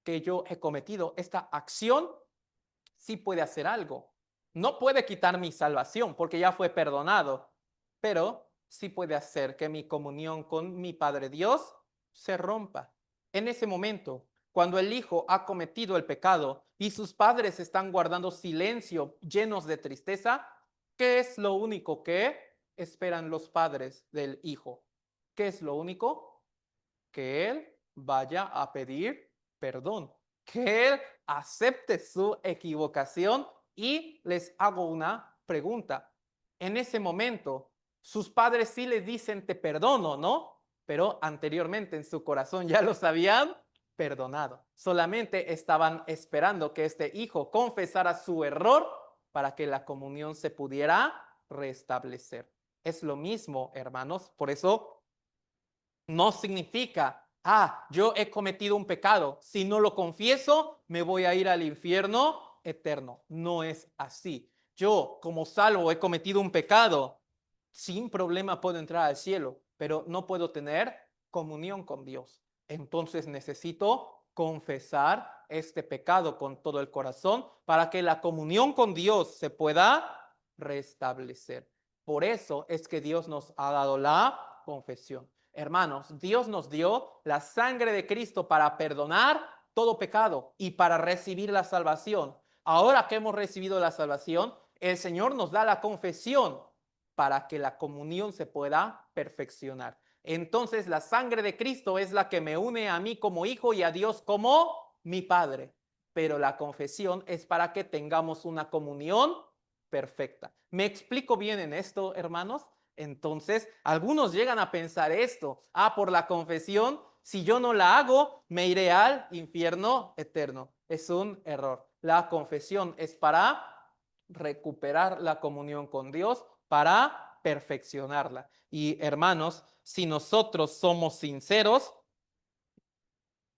que yo he cometido, esta acción, sí puede hacer algo. No puede quitar mi salvación porque ya fue perdonado, pero sí puede hacer que mi comunión con mi Padre Dios se rompa. En ese momento, cuando el Hijo ha cometido el pecado y sus padres están guardando silencio, llenos de tristeza, ¿qué es lo único que esperan los padres del Hijo? ¿Qué es lo único? Que Él vaya a pedir perdón, que Él acepte su equivocación. Y les hago una pregunta. En ese momento, sus padres sí le dicen te perdono, ¿no? Pero anteriormente en su corazón ya los habían perdonado. Solamente estaban esperando que este hijo confesara su error para que la comunión se pudiera restablecer. Es lo mismo, hermanos. Por eso no significa, yo he cometido un pecado. Si no lo confieso, me voy a ir al infierno eterno. No es así. Yo, como salvo, he cometido un pecado. Sin problema puedo entrar al cielo, pero no puedo tener comunión con Dios. Entonces necesito confesar este pecado con todo el corazón para que la comunión con Dios se pueda restablecer. Por eso es que Dios nos ha dado la confesión. Hermanos, Dios nos dio la sangre de Cristo para perdonar todo pecado y para recibir la salvación. Ahora que hemos recibido la salvación, el Señor nos da la confesión para que la comunión se pueda perfeccionar. Entonces la sangre de Cristo es la que me une a mí como hijo y a Dios como mi Padre. Pero la confesión es para que tengamos una comunión perfecta. ¿Me explico bien en esto, hermanos? Entonces, algunos llegan a pensar esto, por la confesión, si yo no la hago, me iré al infierno eterno. Es un error. La confesión es para recuperar la comunión con Dios, para perfeccionarla. Y hermanos, si nosotros somos sinceros,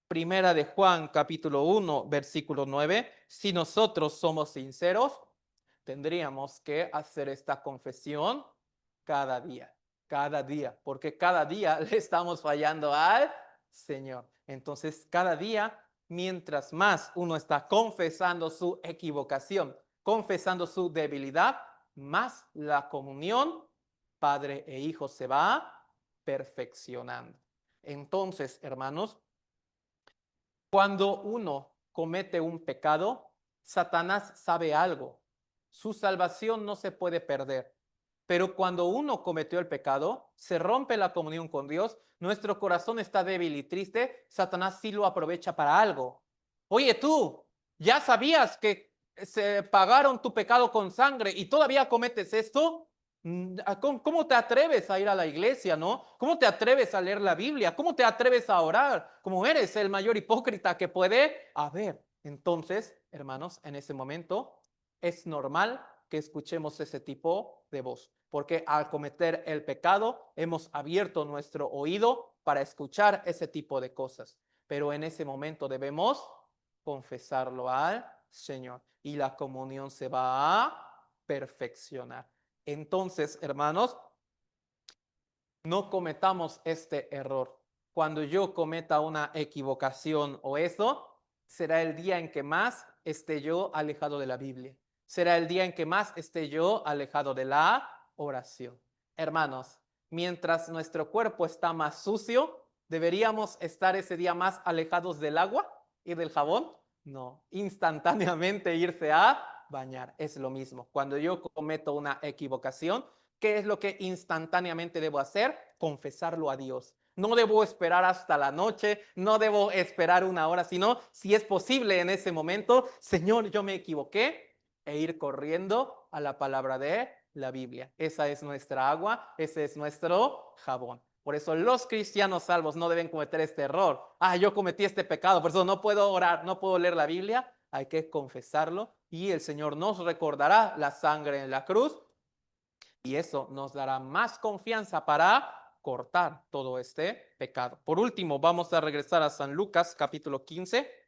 Primera de Juan, capítulo 1, versículo 9, si nosotros somos sinceros, tendríamos que hacer esta confesión cada día, porque cada día le estamos fallando al Señor. Entonces, cada día mientras más uno está confesando su equivocación, confesando su debilidad, más la comunión padre e hijo se va perfeccionando. Entonces, hermanos, cuando uno comete un pecado, Satanás sabe algo. Su salvación no se puede perder. Pero cuando uno cometió el pecado, se rompe la comunión con Dios, nuestro corazón está débil y triste, Satanás sí lo aprovecha para algo. Oye, tú, ¿ya sabías que se pagaron tu pecado con sangre y todavía cometes esto? ¿Cómo te atreves a ir a la iglesia, no? ¿Cómo te atreves a leer la Biblia? ¿Cómo te atreves a orar? Como eres el mayor hipócrita que puede haber. Entonces, hermanos, en ese momento es normal que escuchemos ese tipo de voz, porque al cometer el pecado hemos abierto nuestro oído para escuchar ese tipo de cosas. Pero en ese momento debemos confesarlo al Señor y la comunión se va a perfeccionar. Entonces, hermanos, no cometamos este error. Cuando yo cometa una equivocación o eso, será el día en que más esté yo alejado de la Biblia. Será el día en que más esté yo alejado de la oración. Hermanos, mientras nuestro cuerpo está más sucio, ¿deberíamos estar ese día más alejados del agua y del jabón? No, instantáneamente irse a bañar. Es lo mismo. Cuando yo cometo una equivocación, ¿qué es lo que instantáneamente debo hacer? Confesarlo a Dios. No debo esperar hasta la noche, no debo esperar una hora, sino si es posible en ese momento, Señor, yo me equivoqué, e ir corriendo a la palabra de la Biblia. Esa es nuestra agua, ese es nuestro jabón. Por eso los cristianos salvos no deben cometer este error. Yo cometí este pecado, por eso no puedo orar, no puedo leer la Biblia. Hay que confesarlo y el Señor nos recordará la sangre en la cruz y eso nos dará más confianza para cortar todo este pecado. Por último, vamos a regresar a San Lucas capítulo 15.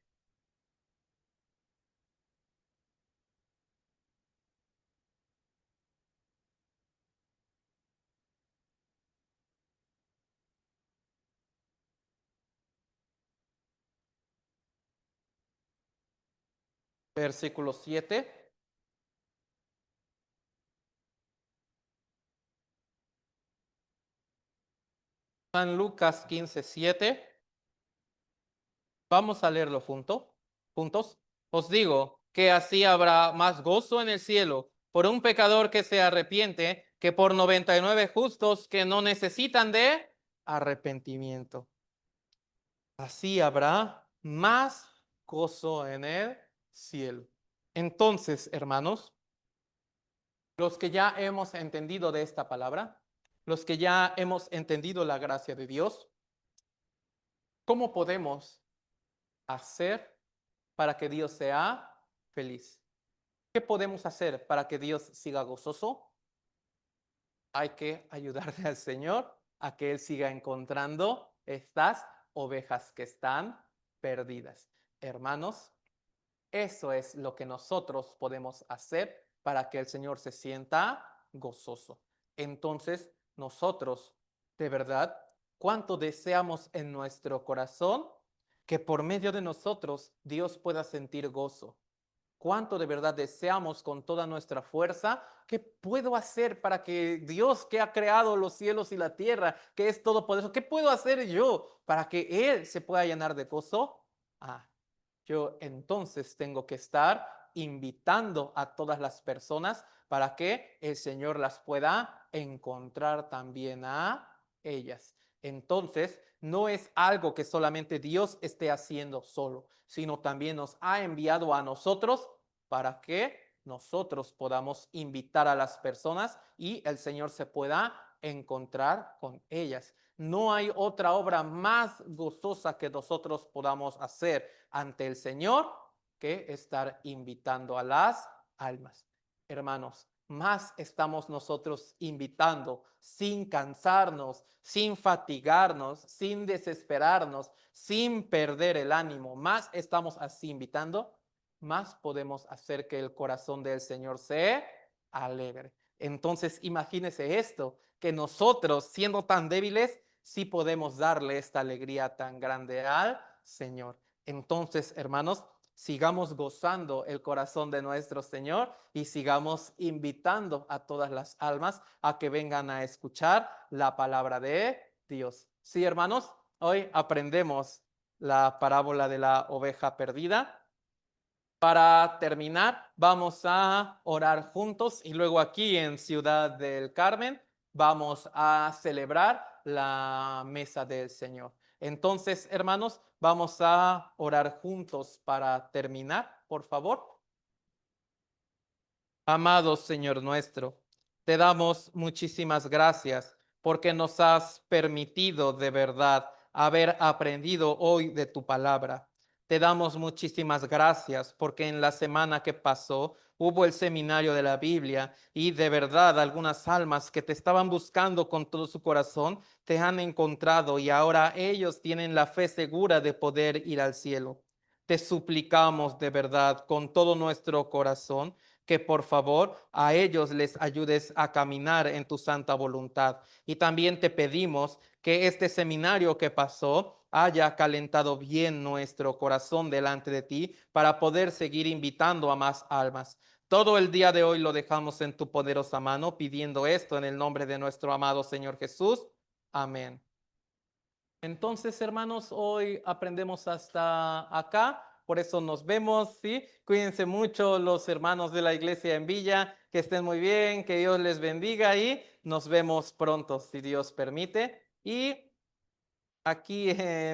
Versículo 7. San Lucas 15:7. Vamos a leerlo juntos. Os digo que así habrá más gozo en el cielo por un pecador que se arrepiente que por 99 justos que no necesitan de arrepentimiento. Así habrá más gozo en el cielo. Entonces, hermanos, los que ya hemos entendido de esta palabra, los que ya hemos entendido la gracia de Dios, ¿cómo podemos hacer para que Dios sea feliz? ¿Qué podemos hacer para que Dios siga gozoso? Hay que ayudarle al Señor a que Él siga encontrando estas ovejas que están perdidas. Hermanos, eso es lo que nosotros podemos hacer para que el Señor se sienta gozoso. Entonces, nosotros, de verdad, ¿cuánto deseamos en nuestro corazón que por medio de nosotros Dios pueda sentir gozo? ¿Cuánto de verdad deseamos con toda nuestra fuerza? ¿Qué puedo hacer para que Dios, que ha creado los cielos y la tierra, que es todopoderoso, qué puedo hacer yo para que Él se pueda llenar de gozo? Yo entonces tengo que estar invitando a todas las personas para que el Señor las pueda encontrar también a ellas. Entonces, no es algo que solamente Dios esté haciendo solo, sino también nos ha enviado a nosotros para que nosotros podamos invitar a las personas y el Señor se pueda encontrar con ellas. No hay otra obra más gozosa que nosotros podamos hacer ante el Señor que estar invitando a las almas. Hermanos, más estamos nosotros invitando sin cansarnos, sin fatigarnos, sin desesperarnos, sin perder el ánimo. Más estamos así invitando, más podemos hacer que el corazón del Señor se alegre. Entonces, imagínese esto, que nosotros, siendo tan débiles, sí podemos darle esta alegría tan grande al Señor. Entonces, hermanos, sigamos gozando el corazón de nuestro Señor y sigamos invitando a todas las almas a que vengan a escuchar la palabra de Dios. Sí, hermanos, hoy aprendemos la parábola de la oveja perdida. Para terminar, vamos a orar juntos y luego aquí en Ciudad del Carmen vamos a celebrar la mesa del Señor. Entonces, hermanos, vamos a orar juntos para terminar, por favor. Amado Señor nuestro, te damos muchísimas gracias porque nos has permitido de verdad haber aprendido hoy de tu palabra. Te damos muchísimas gracias porque en la semana que pasó hubo el seminario de la Biblia y de verdad algunas almas que te estaban buscando con todo su corazón te han encontrado y ahora ellos tienen la fe segura de poder ir al cielo. Te suplicamos de verdad con todo nuestro corazón que por favor a ellos les ayudes a caminar en tu santa voluntad. Y también te pedimos que este seminario que pasó haya calentado bien nuestro corazón delante de ti para poder seguir invitando a más almas. Todo el día de hoy lo dejamos en tu poderosa mano, pidiendo esto en el nombre de nuestro amado Señor Jesús. Amén. Entonces, hermanos, hoy aprendemos hasta acá, por eso nos vemos, ¿sí? Cuídense mucho los hermanos de la iglesia en Villa, que estén muy bien, que Dios les bendiga y nos vemos pronto, si Dios permite. Y aquí en